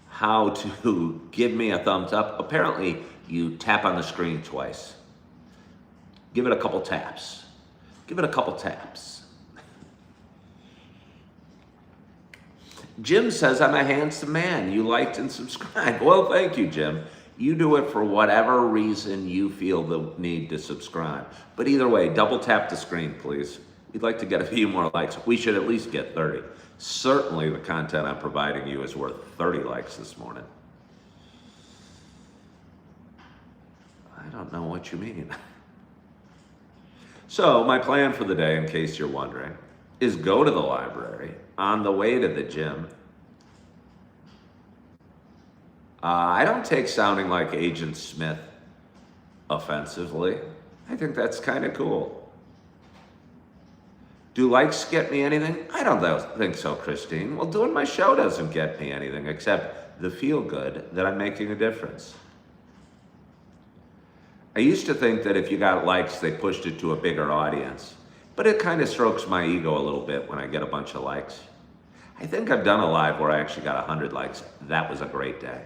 how to give me a thumbs up, apparently you tap on the screen twice. Give it a couple taps. Give it a couple taps. Jim says, I'm a handsome man. You liked and subscribed. Well, thank you, Jim. You do it for whatever reason you feel the need to subscribe. But either way, double tap the screen, please. We'd like to get a few more likes. We should at least get 30. Certainly the content I'm providing you is worth 30 likes this morning. I don't know what you mean. So my plan for the day, in case you're wondering, is go to the library on the way to the gym. I don't take sounding like Agent Smith offensively. I think that's kind of cool. Do likes get me anything? I don't think so, Christine. Well, doing my show doesn't get me anything except the feel good that I'm making a difference. I used to think that if you got likes, they pushed it to a bigger audience. But it kind of strokes my ego a little bit when I get a bunch of likes. I think I've done a live where I actually got 100 likes. That was a great day.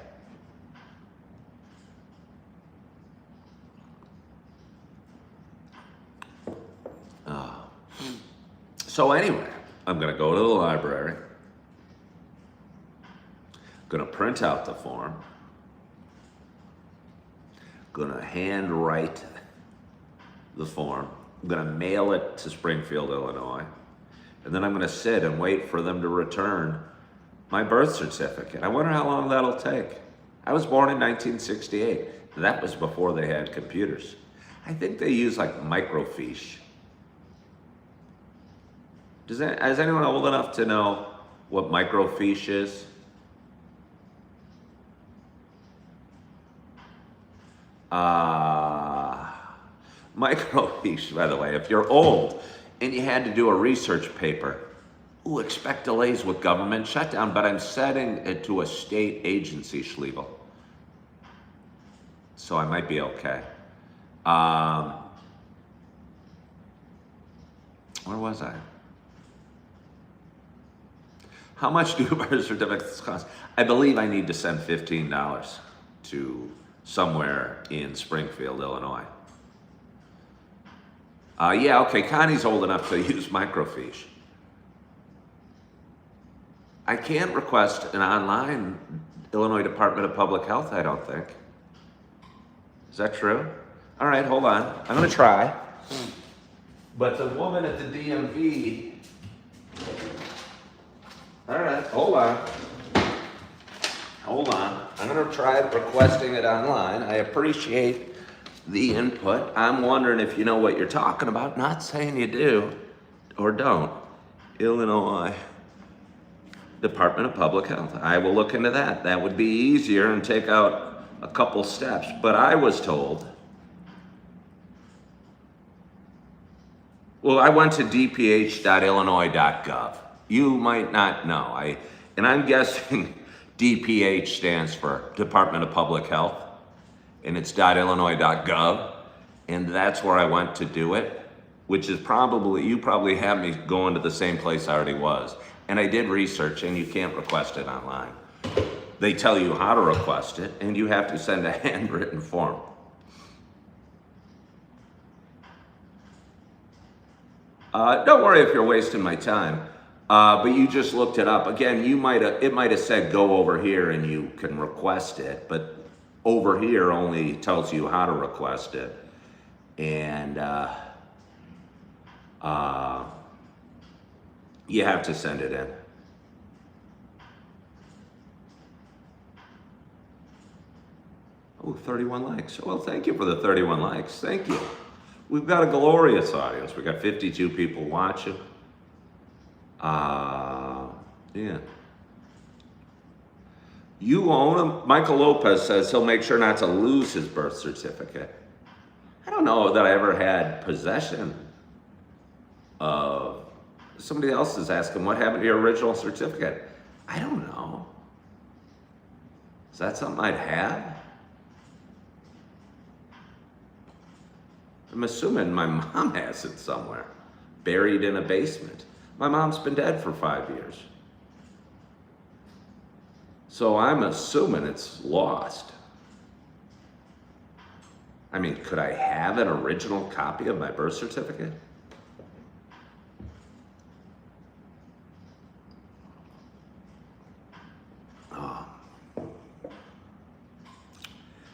So anyway, I'm gonna go to the library, gonna print out the form, gonna hand write the form, I'm gonna mail it to Springfield, Illinois, and then I'm gonna sit and wait for them to return my birth certificate. I wonder how long that'll take. I was born in 1968. That was before they had computers. I think they use like microfiche. Is anyone old enough to know what microfiche is? Microfiche, by the way, if you're old and you had to do a research paper, expect delays with government shutdown, but I'm setting it to a state agency, Schliebel. So I might be okay. Where was I? How much do birth certificates cost? I believe I need to send $15 to somewhere in Springfield, Illinois. Yeah, okay, Connie's old enough to use microfiche. I can't request an online Illinois Department of Public Health, I don't think. Is that true? All right, hold on. I'm gonna try. But the woman at the DMV, all right, hold on. Hold on. I'm gonna try requesting it online. I appreciate the input. I'm wondering if you know what you're talking about. Not saying you do or don't. Illinois Department of Public Health. I will look into that. That would be easier and take out a couple steps. But I was told, well, I went to dph.illinois.gov. You might not know. And I'm guessing DPH stands for Department of Public Health, and it's .illinois.gov, and that's where I went to do it. which is probably, you probably have me going to the same place I already was. And I did research, and you can't request it online. They tell you how to request it, and you have to send a handwritten form. Don't worry if you're wasting my time, but you just looked it up. Again, it might have said go over here and you can request it, but over here only tells you how to request it. And you have to send it in. Oh, 31 likes. Well, thank you for the 31 likes. Thank you. We've got a glorious audience. We've got 52 people watching. Yeah. You own him? Michael Lopez says he'll make sure not to lose his birth certificate. I don't know that I ever had possession of. Somebody else is asking, what happened to your original certificate? I don't know. Is that something I'd have? I'm assuming my mom has it somewhere, buried in a basement. My mom's been dead for 5 years. So I'm assuming it's lost. I mean, could I have an original copy of my birth certificate? Oh.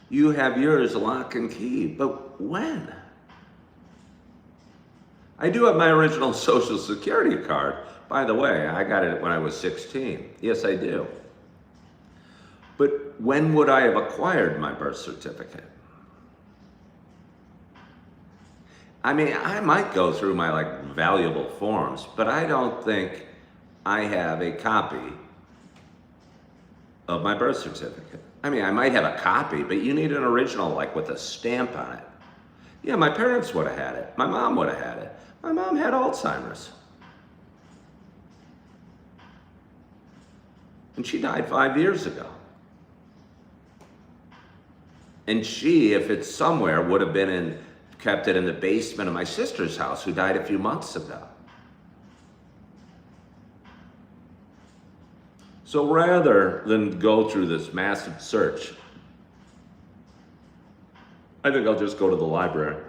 You have yours lock and key, but when? I do have my original Social Security card. By the way, I got it when I was 16. Yes, I do. But when would I have acquired my birth certificate? I mean, I might go through my valuable forms, but I don't think I have a copy of my birth certificate. I mean, I might have a copy, but you need an original, with a stamp on it. Yeah, my parents would have had it. My mom would have had it. My mom had Alzheimer's. And she died 5 years ago. And she, if it's somewhere, would have kept it in the basement of my sister's house, who died a few months ago. So rather than go through this massive search, I think I'll just go to the library.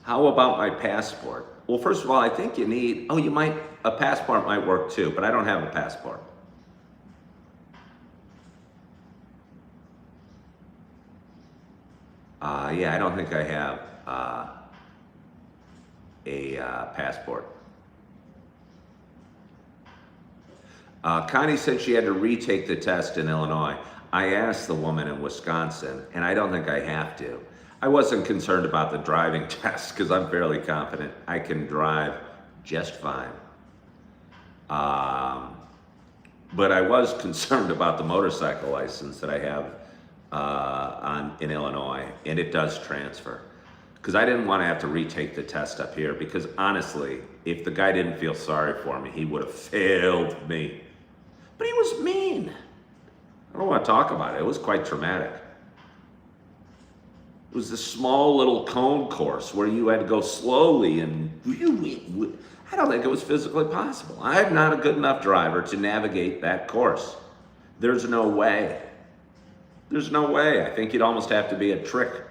How about my passport? Well, first of all, I think you need, a passport might work too, but I don't have a passport. Yeah, I don't think I have a passport. Connie said she had to retake the test in Illinois. I asked the woman in Wisconsin, and I don't think I have to. I wasn't concerned about the driving test because I'm fairly confident I can drive just fine. But I was concerned about the motorcycle license that I have in Illinois, and it does transfer. Because I didn't want to have to retake the test up here, because honestly, if the guy didn't feel sorry for me, he would have failed me. But he was mean. I don't want to talk about it. It was quite traumatic. It was this small little cone course where you had to go slowly, and I don't think it was physically possible. I'm not a good enough driver to navigate that course. There's no way. There's no way. I think you'd almost have to be a trick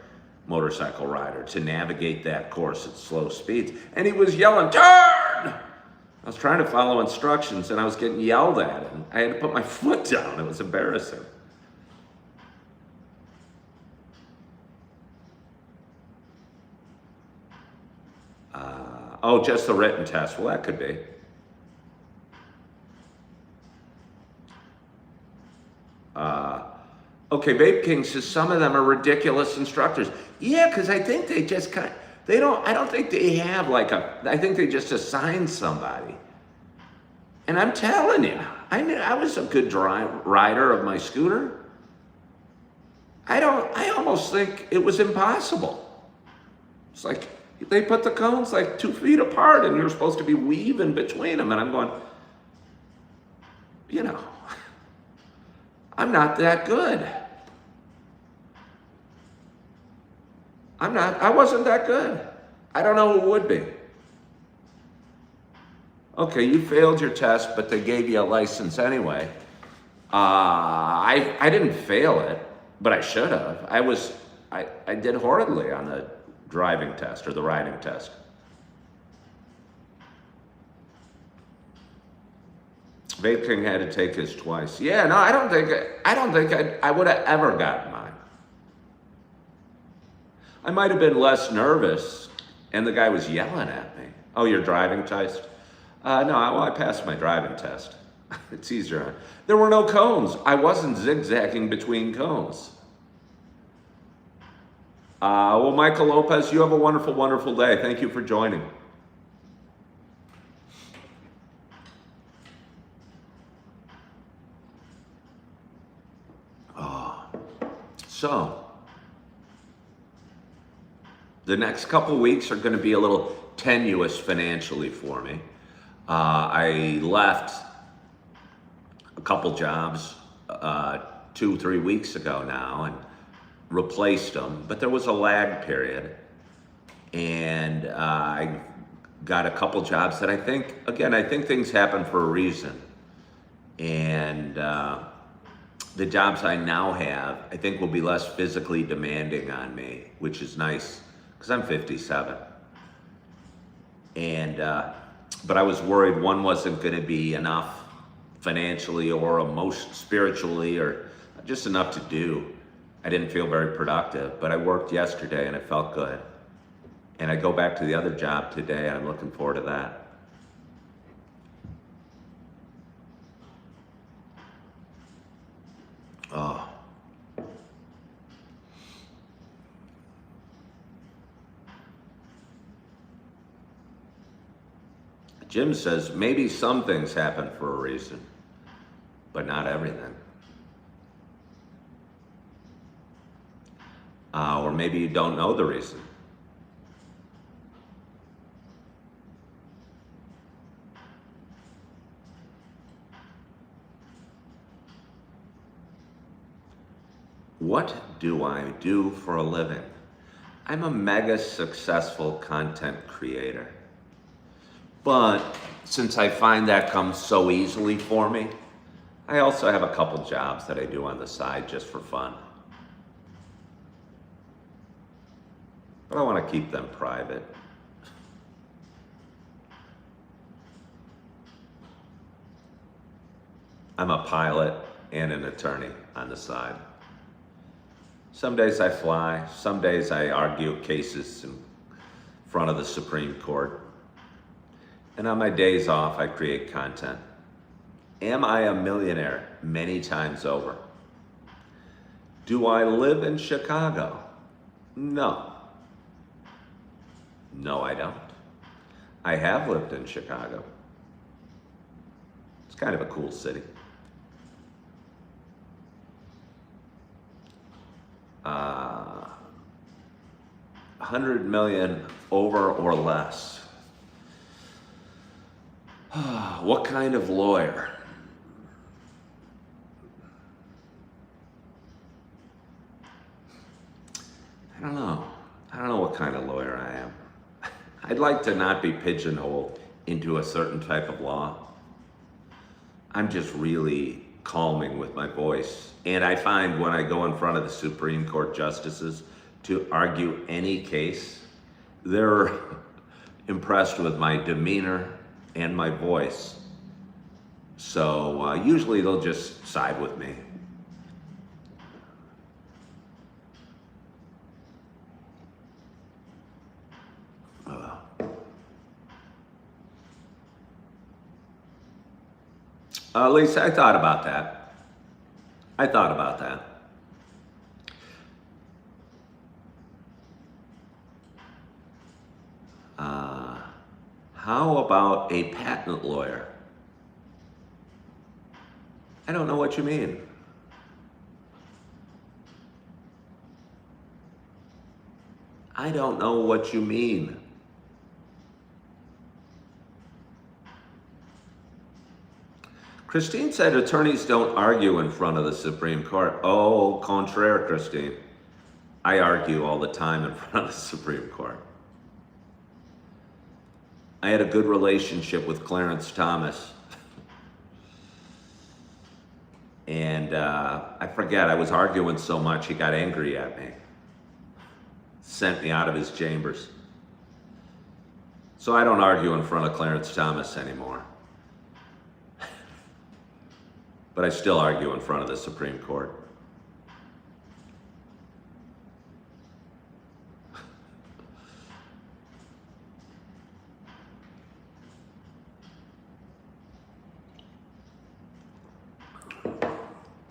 motorcycle rider to navigate that course at slow speeds. And he was yelling, "Turn!" I was trying to follow instructions, and I was getting yelled at, and I had to put my foot down. It was embarrassing. Just the written test. Well, that could be. Okay, Vape King says some of them are ridiculous instructors. Yeah, because I think they just I don't think they have I think they just assign somebody. And I'm telling you, I was a good rider of my scooter. I almost think it was impossible. It's like, they put the cones 2 feet apart and you're supposed to be weaving between them. And I'm going, I'm not that good. I'm not. I wasn't that good. I don't know who would be. Okay, you failed your test, but they gave you a license anyway. I didn't fail it, but I should have. I did horridly on the driving test or the riding test. Vape King had to take his twice. Yeah, no, I don't think I would have ever gotten mine. I might have been less nervous, and the guy was yelling at me. Oh, your driving test? No, I passed my driving test. It's easier. There were no cones. I wasn't zigzagging between cones. Well, Michael Lopez, you have a wonderful, wonderful day. Thank you for joining. So, the next couple weeks are going to be a little tenuous financially for me. I left a couple jobs 2-3 weeks ago now and replaced them, but there was a lag period, and I got a couple jobs that I think things happen for a reason, and the jobs I now have, I think, will be less physically demanding on me, which is nice because I'm 57. And but I was worried one wasn't going to be enough financially or spiritually, or just enough to do. I didn't feel very productive, but I worked yesterday and it felt good. And I go back to the other job today and I'm looking forward to that. Oh. Jim says, maybe some things happen for a reason, but not everything. Or maybe you don't know the reason. What do I do for a living? I'm a mega successful content creator. But since I find that comes so easily for me, I also have a couple jobs that I do on the side just for fun. But I want to keep them private. I'm a pilot and an attorney on the side. Some days I fly, some days I argue cases in front of the Supreme Court. And on my days off, I create content. Am I a millionaire? Many times over. Do I live in Chicago? No. No, I don't. I have lived in Chicago. It's kind of a cool city. 100 million over or less. What kind of lawyer? I don't know. I don't know what kind of lawyer I am. I'd like to not be pigeonholed into a certain type of law. I'm just really calming with my voice. And I find when I go in front of the Supreme Court justices to argue any case, they're impressed with my demeanor and my voice. So usually they'll just side with me. Lisa, I thought about that. How about a patent lawyer? I don't know what you mean. I don't know what you mean. Christine said attorneys don't argue in front of the Supreme Court. Au contraire, Christine. I argue all the time in front of the Supreme Court. I had a good relationship with Clarence Thomas. And I forget, I was arguing so much, he got angry at me. Sent me out of his chambers. So I don't argue in front of Clarence Thomas anymore. But I still argue in front of the Supreme Court.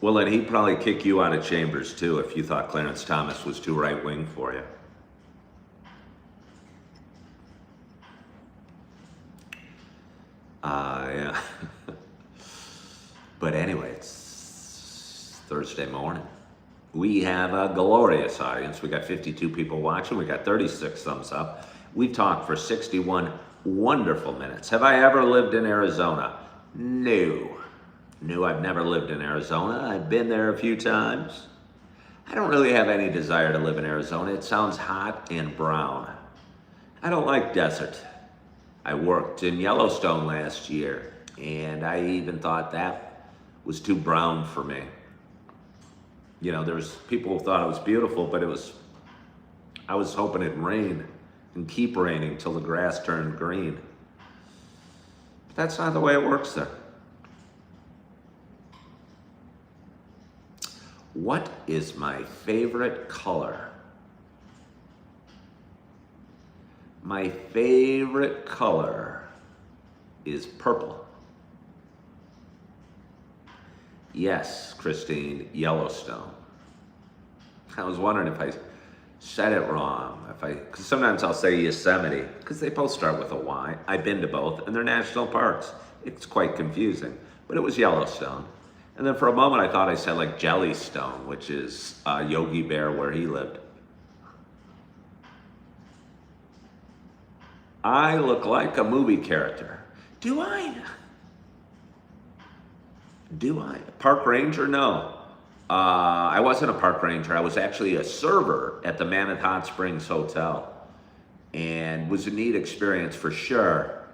Well, then he'd probably kick you out of chambers too if you thought Clarence Thomas was too right-wing for you. Yeah. But anyway, it's Thursday morning. We have a glorious audience. We got 52 people watching. We got 36 thumbs up. We talked for 61 wonderful minutes. Have I ever lived in Arizona? No. No, I've never lived in Arizona. I've been there a few times. I don't really have any desire to live in Arizona. It sounds hot and brown. I don't like desert. I worked in Yellowstone last year, and I even thought that was too brown for me. You know, there was people who thought it was beautiful, but I was hoping it'd rain and keep raining till the grass turned green. But that's not the way it works there. What is my favorite color? My favorite color is purple. Yes, Christine, Yellowstone. I was wondering if I said it wrong. Because sometimes I'll say Yosemite, because they both start with a Y. I've been to both, and they're national parks. It's quite confusing, but it was Yellowstone. And then for a moment I thought I said like Jellystone, which is Yogi Bear where he lived. I look like a movie character. Do I? Park ranger? No. I wasn't a park ranger. I was actually a server at the Mammoth Hot Springs Hotel. And it was a neat experience for sure.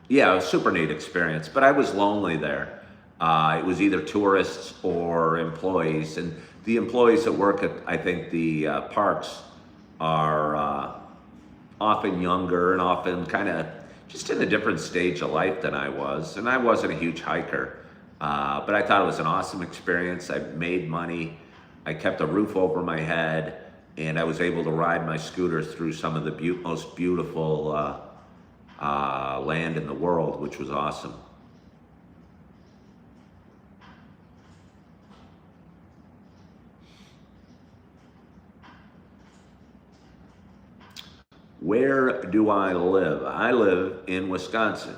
Yeah, it was a super neat experience, but I was lonely there. It was either tourists or employees. And the employees that work at, I think, the parks are often younger and often kind of just in a different stage of life than I was. And I wasn't a huge hiker, but I thought it was an awesome experience. I made money. I kept a roof over my head, and I was able to ride my scooter through some of the most beautiful land in the world, which was awesome. Where do I live? I live in Wisconsin.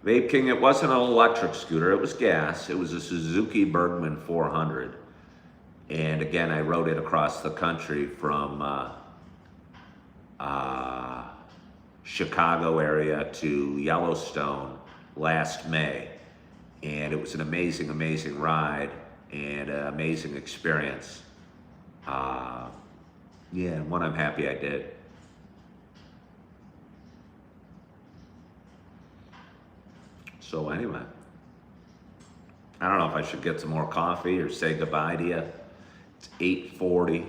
Vape King, it wasn't an electric scooter, it was gas. It was a Suzuki Bergman 400. And again, I rode it across the country from Chicago area to Yellowstone last May. And it was an amazing, amazing ride and an amazing experience. Yeah, and one I'm happy I did. So anyway, I don't know if I should get some more coffee or say goodbye to you. It's 8:40.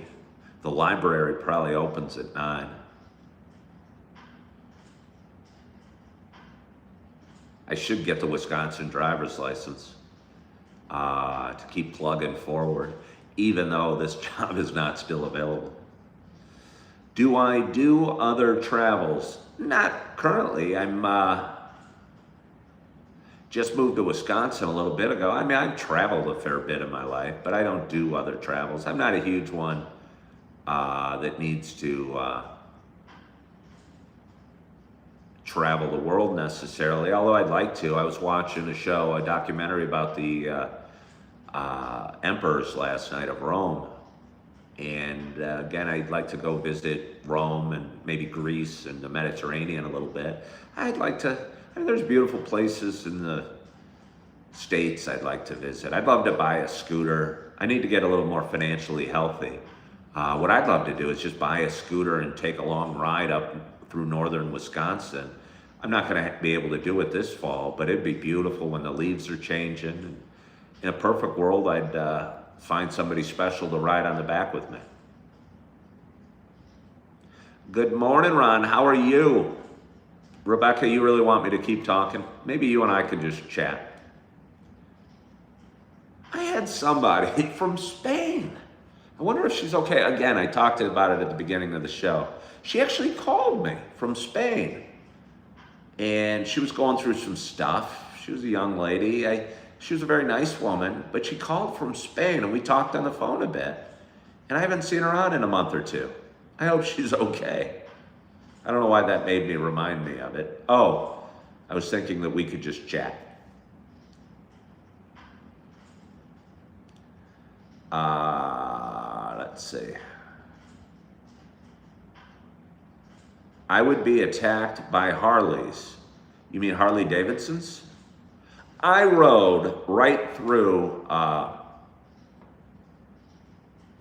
The library probably opens at 9. I should get the Wisconsin driver's license to keep plugging forward, even though this job is not still available. Do I do other travels? Not currently. I'm just moved to Wisconsin a little bit ago. I mean, I've traveled a fair bit in my life, but I don't do other travels. I'm not a huge one that needs to travel the world necessarily, although I'd like to. I was watching a documentary about the emperors last night of Rome. And again, I'd like to go visit Rome and maybe Greece and the Mediterranean a little bit. I'd like to, I mean, there's beautiful places in the States I'd like to visit. I'd love to buy a scooter I need to get a little more financially healthy. What I'd love to do is just buy a scooter and take a long ride up through northern Wisconsin. I'm not going to be able to do it this fall, but it'd be beautiful when the leaves are changing. And in a perfect world, I'd find somebody special to ride on the back with me. Good morning, Ron. How are you? Rebecca, you really want me to keep talking? Maybe you and I could just chat. I had somebody from Spain. I wonder if she's okay. Again, I talked about it at the beginning of the show. She actually called me from Spain. And she was going through some stuff. She was a young lady. She was a very nice woman, but she called from Spain and we talked on the phone a bit. And I haven't seen her out in a month or two. I hope she's okay. I don't know why that made me remind me of it. Oh, I was thinking that we could just chat. Let's see. I would be attacked by Harleys. You mean Harley Davidsons? I rode right through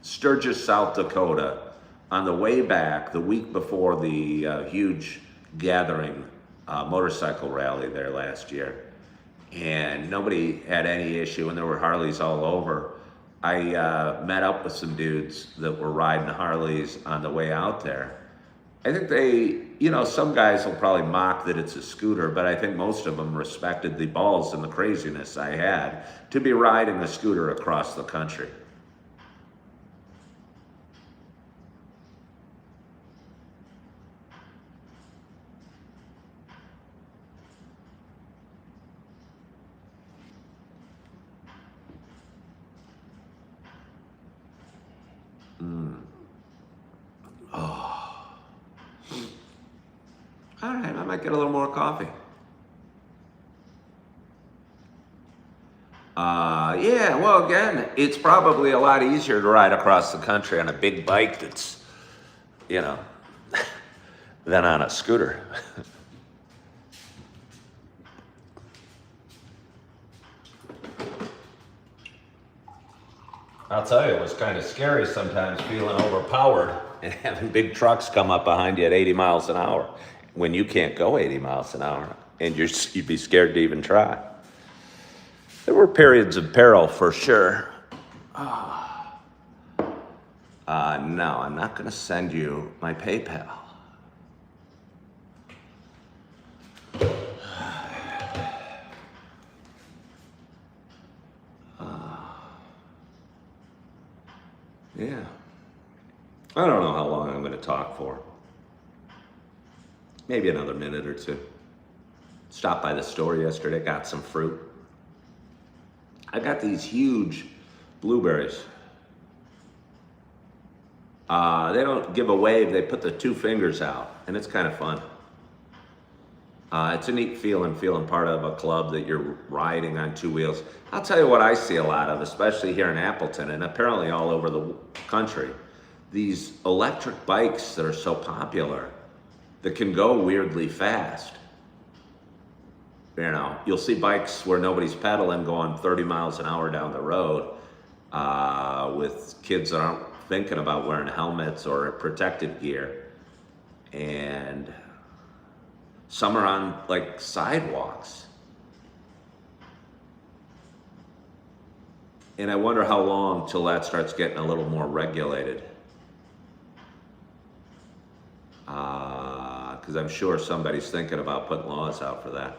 Sturgis, South Dakota on the way back the week before the huge gathering motorcycle rally there last year. And nobody had any issue, and there were Harleys all over. I met up with some dudes that were riding Harleys on the way out there. I think they, some guys will probably mock that it's a scooter, but I think most of them respected the balls and the craziness I had to be riding a scooter across the country. All right, I might get a little more coffee. Yeah, well, again, it's probably a lot easier to ride across the country on a big bike that's, than on a scooter. I'll tell you, it was kind of scary sometimes feeling overpowered and having big trucks come up behind you at 80 miles an hour when you can't go 80 miles an hour and you'd be scared to even try. There were periods of peril for sure. No, I'm not going to send you my PayPal. Yeah. I don't know how long I'm going to talk for. Maybe another minute or two. Stopped by the store yesterday, got some fruit. I got these huge blueberries. They don't give a wave, they put the two fingers out, and it's kind of fun. It's a neat feeling part of a club that you're riding on two wheels. I'll tell you what I see a lot of, especially here in Appleton and apparently all over the country. These electric bikes that are so popular that can go weirdly fast. You'll see bikes where nobody's pedaling going 30 miles an hour down the road with kids that aren't thinking about wearing helmets or protective gear. And some are on like sidewalks. And I wonder how long till that starts getting a little more regulated. Because I'm sure somebody's thinking about putting laws out for that.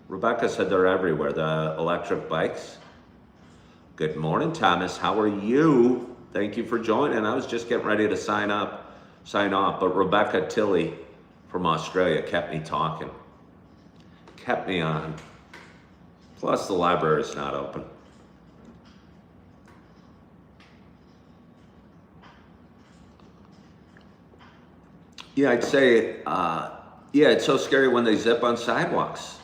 Rebecca said they're everywhere, the electric bikes. Good morning, Thomas. How are you? Thank you for joining. I was just getting ready to sign off, but Rebecca Tilley from Australia kept me talking, kept me on. Plus, the library is not open. Yeah, I'd say, it's so scary when they zip on sidewalks.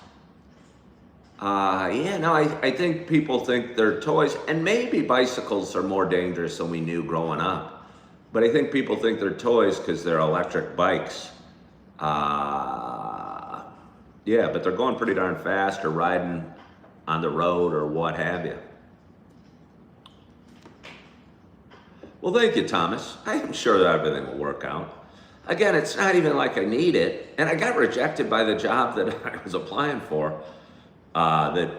I think people think they're toys, and maybe bicycles are more dangerous than we knew growing up. But I think people think they're toys because they're electric bikes. But they're going pretty darn fast or riding on the road or what have you. Well, thank you, Thomas. I am sure that everything will work out. Again, it's not even like I need it. And I got rejected by the job that I was applying for that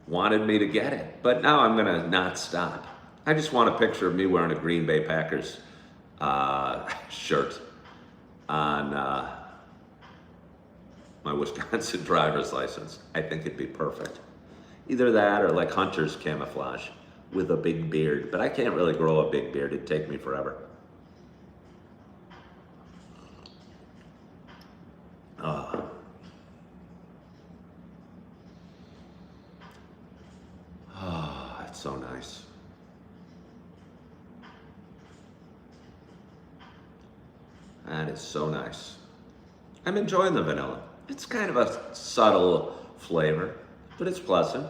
wanted me to get it. But now I'm going to not stop. I just want a picture of me wearing a Green Bay Packers shirt on my Wisconsin driver's license. I think it'd be perfect. Either that or like Hunter's camouflage with a big beard. But I can't really grow a big beard. It'd take me forever. It's so nice. That is so nice. I'm enjoying the vanilla. It's kind of a subtle flavor, but it's pleasant.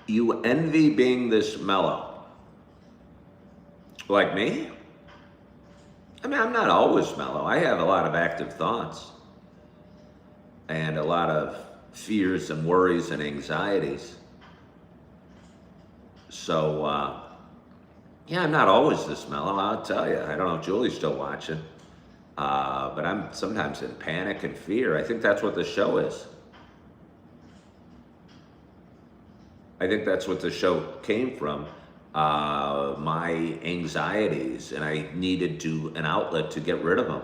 You envy being this mellow. Like me? I mean, I'm not always mellow. I have a lot of active thoughts and a lot of fears and worries and anxieties. So, yeah, I'm not always this mellow, I'll tell you. I don't know if Julie's still watching, but I'm sometimes in panic and fear. I think that's what the show is. I think that's what the show came from, my anxieties, and I needed an outlet to get rid of them.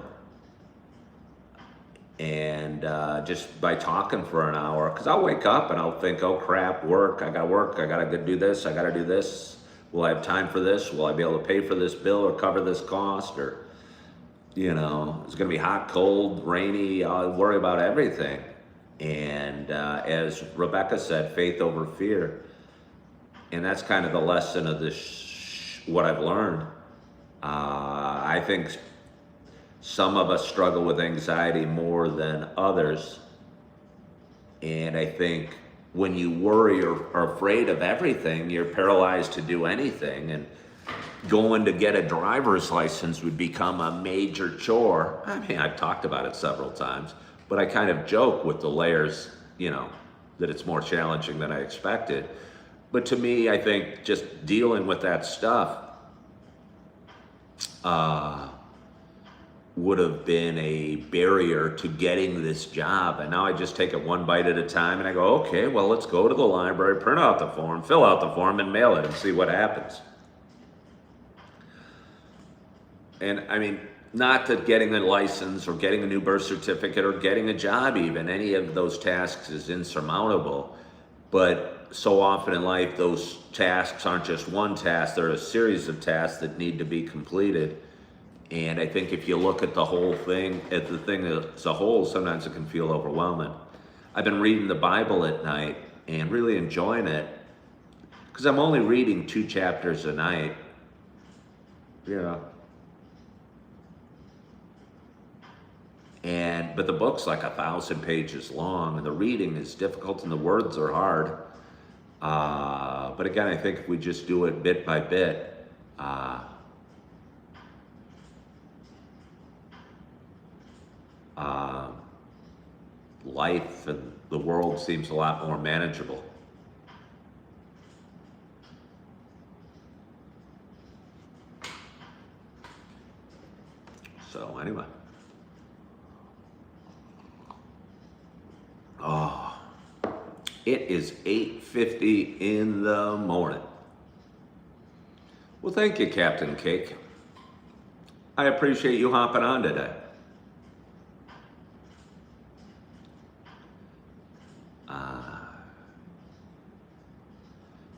And just by talking for an hour, because I'll wake up and I'll think, oh crap, work, I gotta do this, I gotta do this. Will I have time for this? Will I be able to pay for this bill or cover this cost? Or, you know, it's gonna be hot, cold, rainy, I'll worry about everything. And as Rebecca said, faith over fear. And that's kind of the lesson of this, what I've learned. I think some of us struggle with anxiety more than others. And I think when you worry or are afraid of everything, you're paralyzed to do anything. And going to get a driver's license would become a major chore. I mean, I've talked about it several times, but I kind of joke with the layers, you know, that it's more challenging than I expected. But to me, I think just dealing with that stuff would have been a barrier to getting this job. And now I just take it one bite at a time and I go, okay, well, let's go to the library, print out the form, fill out the form, and mail it and see what happens. And I mean, not that getting a license or getting a new birth certificate or getting a job even, any of those tasks is insurmountable. But so often in life, those tasks aren't just one task, they're a series of tasks that need to be completed. And I think if you look at the whole thing, at the thing as a whole, sometimes it can feel overwhelming. I've been reading the Bible at night and really enjoying it because I'm only reading 2 chapters a night. Yeah. But the book's like 1,000 pages long, and the reading is difficult and the words are hard. But again, I think if we just do it bit by bit, life and the world seems a lot more manageable. So anyway. Oh, it is 8:50 in the morning. Well, thank you, Captain Cake. I appreciate you hopping on today.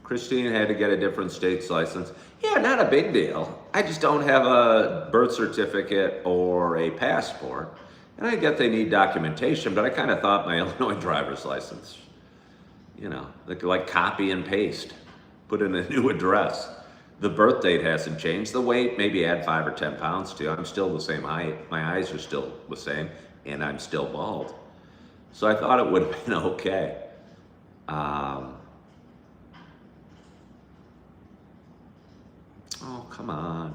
Christine had to get a different state's license. Yeah, not a big deal. I just don't have a birth certificate or a passport. And I get they need documentation, but I kind of thought my Illinois driver's license, you know, like copy and paste, put in a new address. The birth date hasn't changed. The weight, maybe add 5 or 10 pounds to. I'm still the same height. My eyes are still the same, and I'm still bald. So I thought it would have been okay. Oh, come on.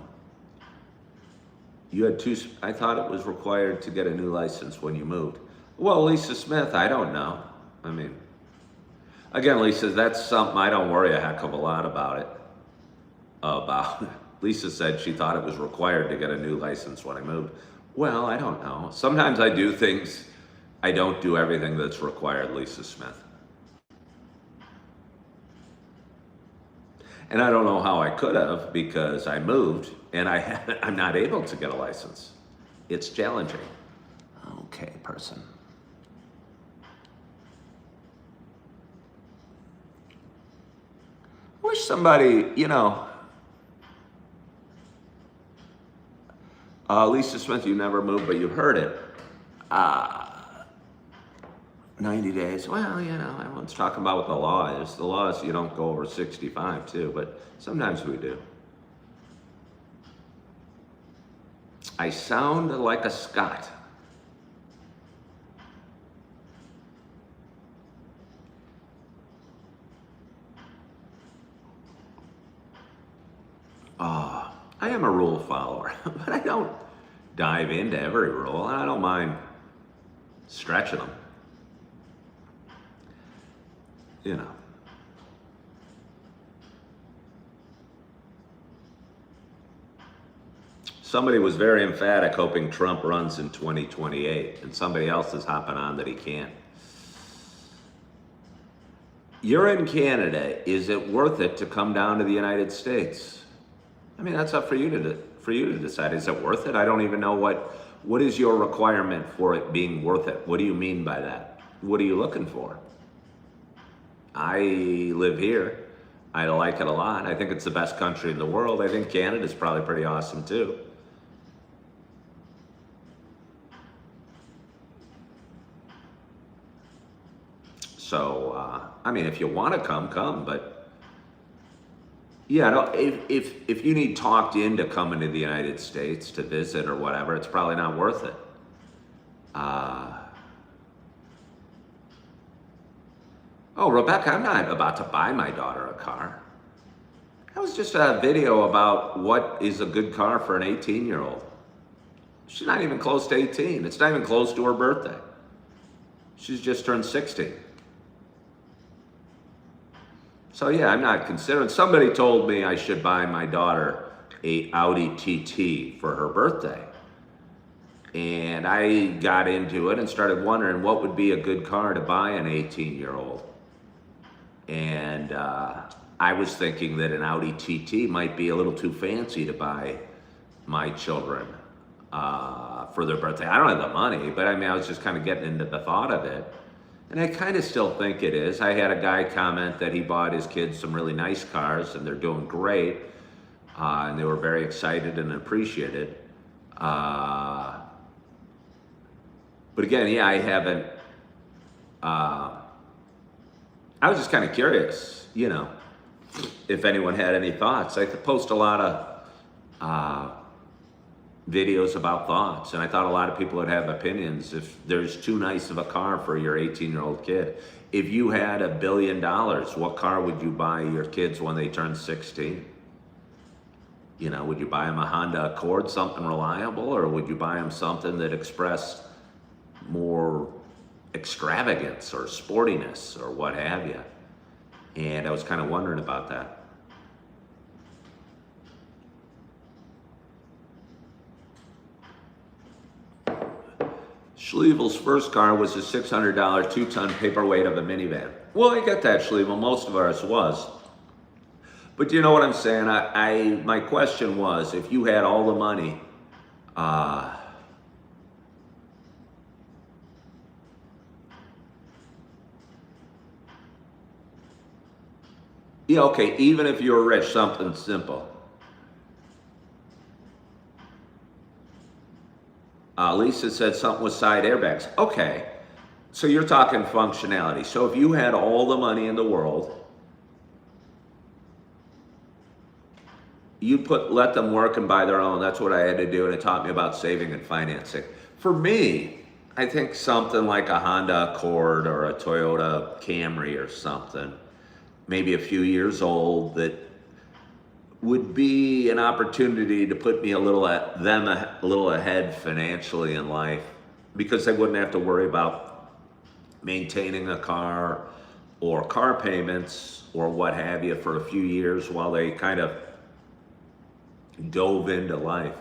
You had two, I thought it was required to get a new license when you moved. Well, Lisa Smith, I don't know. I mean, again, Lisa, that's something I don't worry a heck of a lot about it. Lisa said she thought it was required to get a new license when I moved. Well, I don't know. Sometimes I do things, I don't do everything that's required, Lisa Smith. And I don't know how I could have because I moved and I'm not able to get a license. It's challenging. Okay, person. I wish somebody, Lisa Smith, you never moved, but you heard it. 90 days. Well, everyone's talking about what the law is. The law is you don't go over 65 too, but sometimes we do. I sound like a Scot. I am a rule follower, but I don't dive into every rule, and I don't mind stretching them. Somebody was very emphatic hoping Trump runs in 2028, and somebody else is hopping on that he can't. You're in Canada. Is it worth it to come down to the United States? I mean, that's up for you to decide. Is it worth it? I don't even know what is your requirement for it being worth it. What do you mean by that? What are you looking for? I live here. I like it a lot. I think it's the best country in the world. I think Canada's probably pretty awesome too. So, I mean, if you want to come, but yeah, no, if you need talked into coming to the United States to visit or whatever, it's probably not worth it. Oh, Rebecca, I'm not about to buy my daughter a car. That was just a video about what is a good car for an 18-year-old. She's not even close to 18. It's not even close to her birthday. She's just turned 16. So yeah, I'm not considering. Somebody told me I should buy my daughter a Audi TT for her birthday. And I got into it and started wondering what would be a good car to buy an 18-year-old. And I was thinking that an Audi TT might be a little too fancy to buy my children for their birthday. I don't have the money, but I mean, I was just kind of getting into the thought of it. And I kind of still think it is. I had a guy comment that he bought his kids some really nice cars and they're doing great. And they were very excited and appreciated. But again, yeah, I haven't, I was just kind of curious, if anyone had any thoughts. I post a lot of videos about thoughts, and I thought a lot of people would have opinions if there's too nice of a car for your 18-year-old kid. If you had $1 billion, what car would you buy your kids when they turn 16? Would you buy them a Honda Accord, something reliable, or would you buy them something that expressed more extravagance or sportiness or what have you? And I was kind of wondering about that. Schlevel's first car was a $600 2-ton paperweight of a minivan. Well, I get that, Schlevel. Most of ours was. But you know what I'm saying? My question was, if you had all the money, yeah, okay, even if you're rich, something simple. Lisa said something with side airbags. Okay, so you're talking functionality. So if you had all the money in the world, you'd let them work and buy their own. That's what I had to do, and it taught me about saving and financing. For me, I think something like a Honda Accord or a Toyota Camry or something, maybe a few years old, that would be an opportunity to put me a little ahead financially in life, because they wouldn't have to worry about maintaining a car or car payments or what have you for a few years while they kind of dove into life.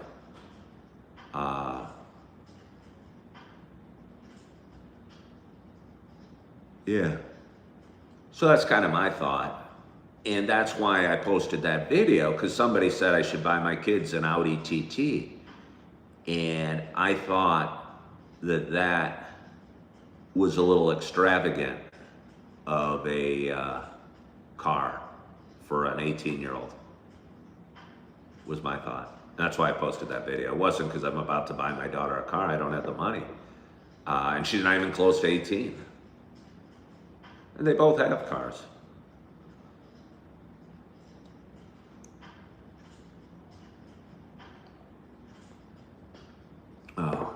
Yeah. So that's kind of my thought. And that's why I posted that video, because somebody said I should buy my kids an Audi TT. And I thought that that was a little extravagant of a car for an 18-year-old, was my thought. That's why I posted that video. It wasn't because I'm about to buy my daughter a car. I don't have the money. And she's not even close to 18. And they both have cars. Oh.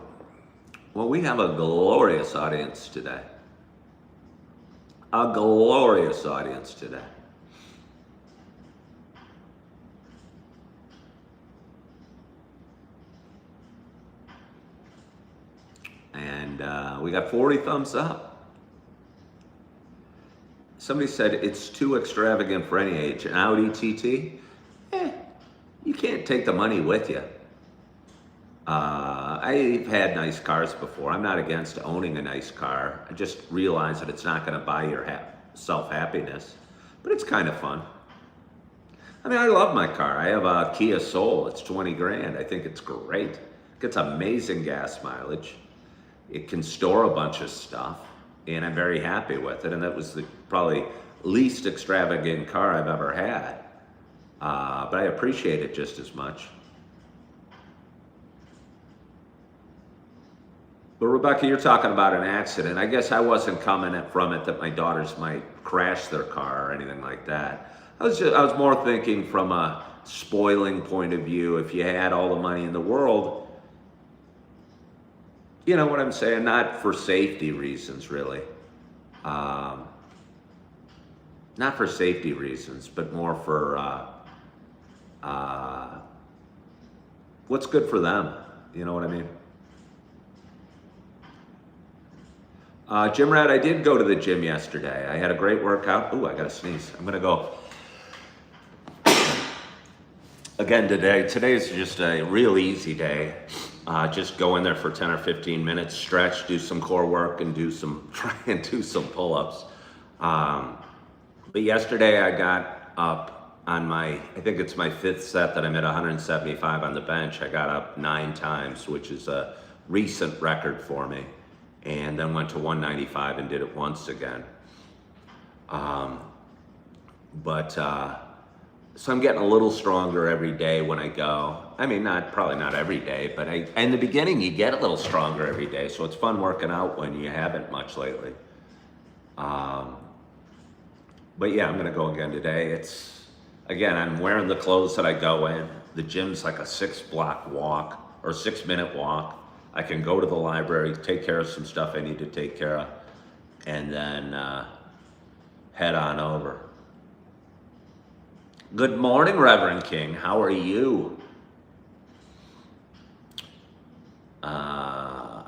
Well, we have a glorious audience today. A glorious audience today. And we got 40 thumbs up. Somebody said it's too extravagant for any age. An Audi TT? You can't take the money with you. I've had nice cars before. I'm not against owning a nice car. I just realize that it's not going to buy your self-happiness, but it's kind of fun. I mean, I love my car. I have a Kia Soul. It's 20 grand. I think it's great. It gets amazing gas mileage. It can store a bunch of stuff, and I'm very happy with it. And that was the probably least extravagant car I've ever had. But I appreciate it just as much. But Rebecca, you're talking about an accident. I guess I wasn't coming from it that my daughters might crash their car or anything like that. I was more thinking from a spoiling point of view. If you had all the money in the world, you know what I'm saying? Not for safety reasons, really. Not for safety reasons, but more for what's good for them. You know what I mean? Gym Rat, I did go to the gym yesterday. I had a great workout. Ooh, I gotta sneeze. I'm gonna go again today. Today is just a real easy day. Just go in there for 10 or 15 minutes, stretch, do some core work, and try and do some pull-ups. But yesterday I got up on I think it's my 5th set that I'm at 175 on the bench. I got up 9 times, which is a recent record for me. And then went to 195 and did it once again. So I'm getting a little stronger every day when I go. I mean, probably not every day, but in the beginning you get a little stronger every day. So it's fun working out when you haven't much lately. But yeah, I'm gonna go again today. I'm wearing the clothes that I go in. The gym's like a 6-block walk or 6-minute walk. I can go to the library, take care of some stuff I need to take care of, and then head on over. Good morning, Reverend King. How are you? Am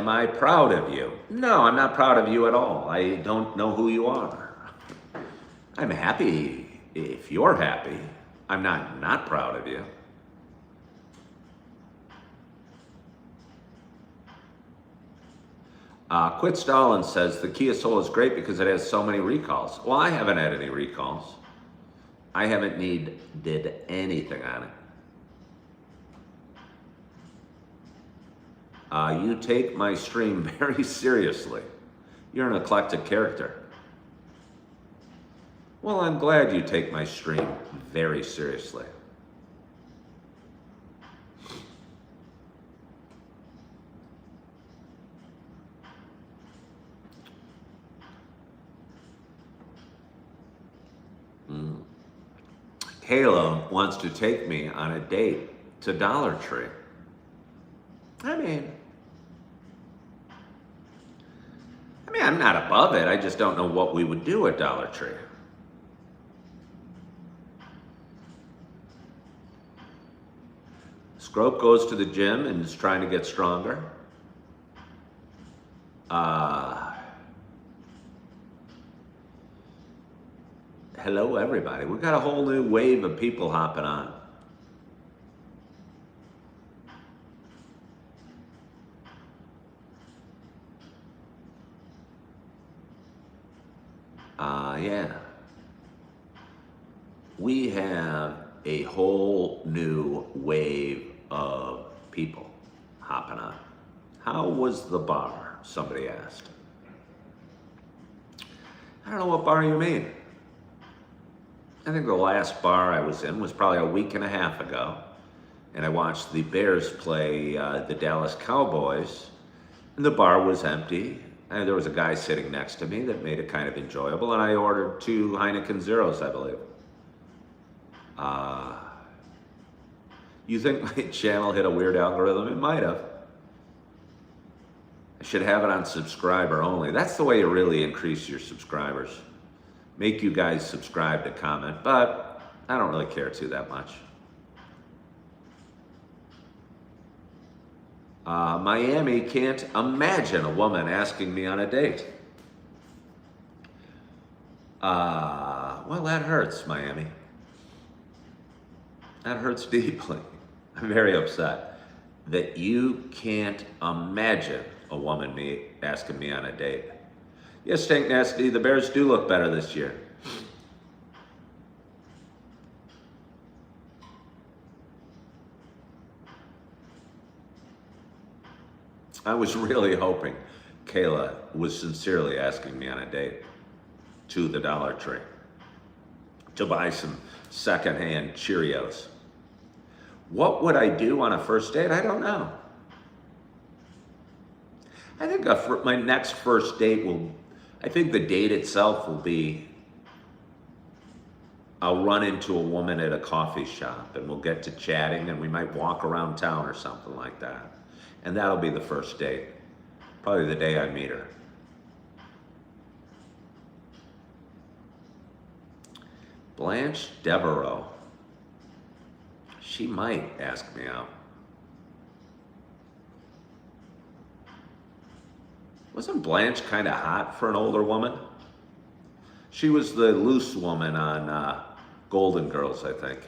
I proud of you? No, I'm not proud of you at all. I don't know who you are. I'm happy if you're happy. I'm not proud of you. Quit Stalin says the Kia Soul is great because it has so many recalls. Well, I haven't had any recalls. I haven't did anything on it. You take my stream very seriously. You're an eclectic character. Well, I'm glad you take my stream very seriously. Halo wants to take me on a date to Dollar Tree. I mean, I'm not above it. I just don't know what we would do at Dollar Tree. Scrope goes to the gym and is trying to get stronger. Hello, everybody. We've got a whole new wave of people hopping on. Yeah. We have a whole new wave of people hopping on. How was the bar? Somebody asked. I don't know what bar you mean. I think the last bar I was in was probably a week and a half ago, and I watched the Bears play the Dallas Cowboys, and the bar was empty, and there was a guy sitting next to me that made it kind of enjoyable, and I ordered 2 Heineken Zeros, I believe. You think my channel hit a weird algorithm? It might have. I should have it on subscriber only. That's the way you really increase your subscribers. Make you guys subscribe to comment, but I don't really care too that much. Miami can't imagine a woman asking me on a date. Well, that hurts, Miami. That hurts deeply. I'm very upset that you can't imagine a woman asking me on a date. Yes, Tank Nasty, the Bears do look better this year. I was really hoping Kayla was sincerely asking me on a date to the Dollar Tree to buy some secondhand Cheerios. What would I do on a first date? I don't know. I think my next first date I think the date itself will be, I'll run into a woman at a coffee shop and we'll get to chatting and we might walk around town or something like that. And that'll be the first date. Probably the day I meet her. Blanche Devereaux. She might ask me out. Wasn't Blanche kind of hot for an older woman? She was the loose woman on Golden Girls, I think.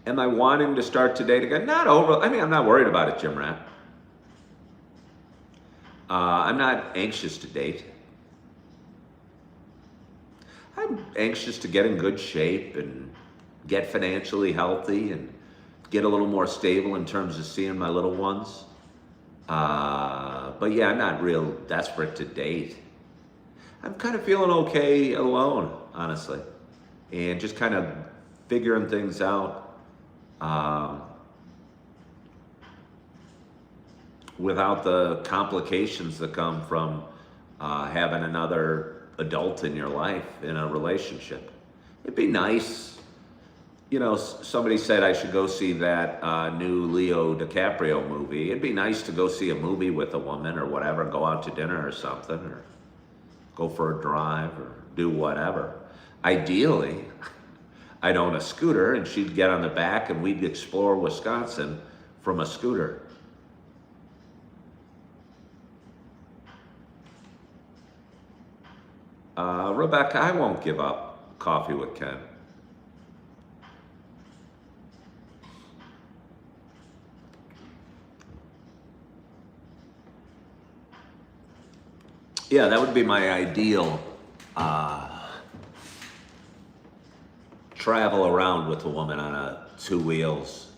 Am I wanting to start to date again? Not over. I mean, I'm not worried about it, Jim Rat. I'm not anxious to date. I'm anxious to get in good shape and get financially healthy and get a little more stable in terms of seeing my little ones. But yeah, I'm not real desperate to date. I'm kind of feeling okay alone, honestly, and just kind of figuring things out. Without the complications that come from having another adult in your life in a relationship. It'd be nice, you know, somebody said I should go see that new Leo DiCaprio movie. It'd be nice to go see a movie with a woman or whatever, go out to dinner or something, or go for a drive or do whatever. Ideally, I'd own a scooter and she'd get on the back and we'd explore Wisconsin from a scooter. Rebecca, I won't give up Coffee with Ken. Yeah, that would be my ideal travel around with a woman on 2 wheels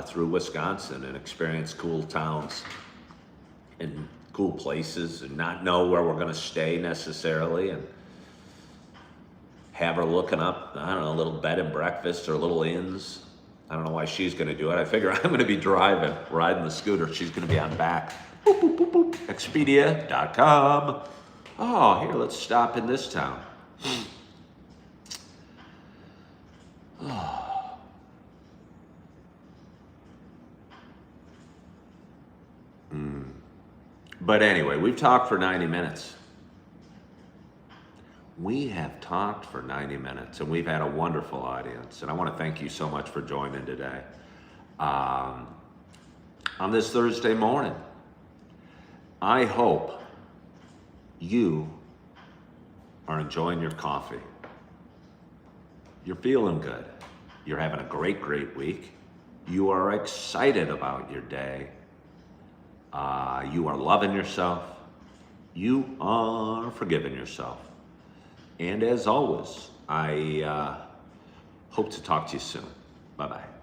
through Wisconsin and experience cool towns and cool places and not know where we're going to stay necessarily, and have her looking up, I don't know, a little bed and breakfast or little inns. I don't know why she's going to do it. I figure I'm going to be driving, riding the scooter. She's going to be on back. Boop, boop, boop, boop. Expedia.com. Oh, here, let's stop in this town. But anyway, we've talked for 90 minutes. We have talked for 90 minutes, and we've had a wonderful audience. And I want to thank you so much for joining today. On this Thursday morning, I hope you are enjoying your coffee. You're feeling good. You're having a great, great week. You are excited about your day. You are loving yourself. You are forgiving yourself. And as always, I hope to talk to you soon. Bye-bye.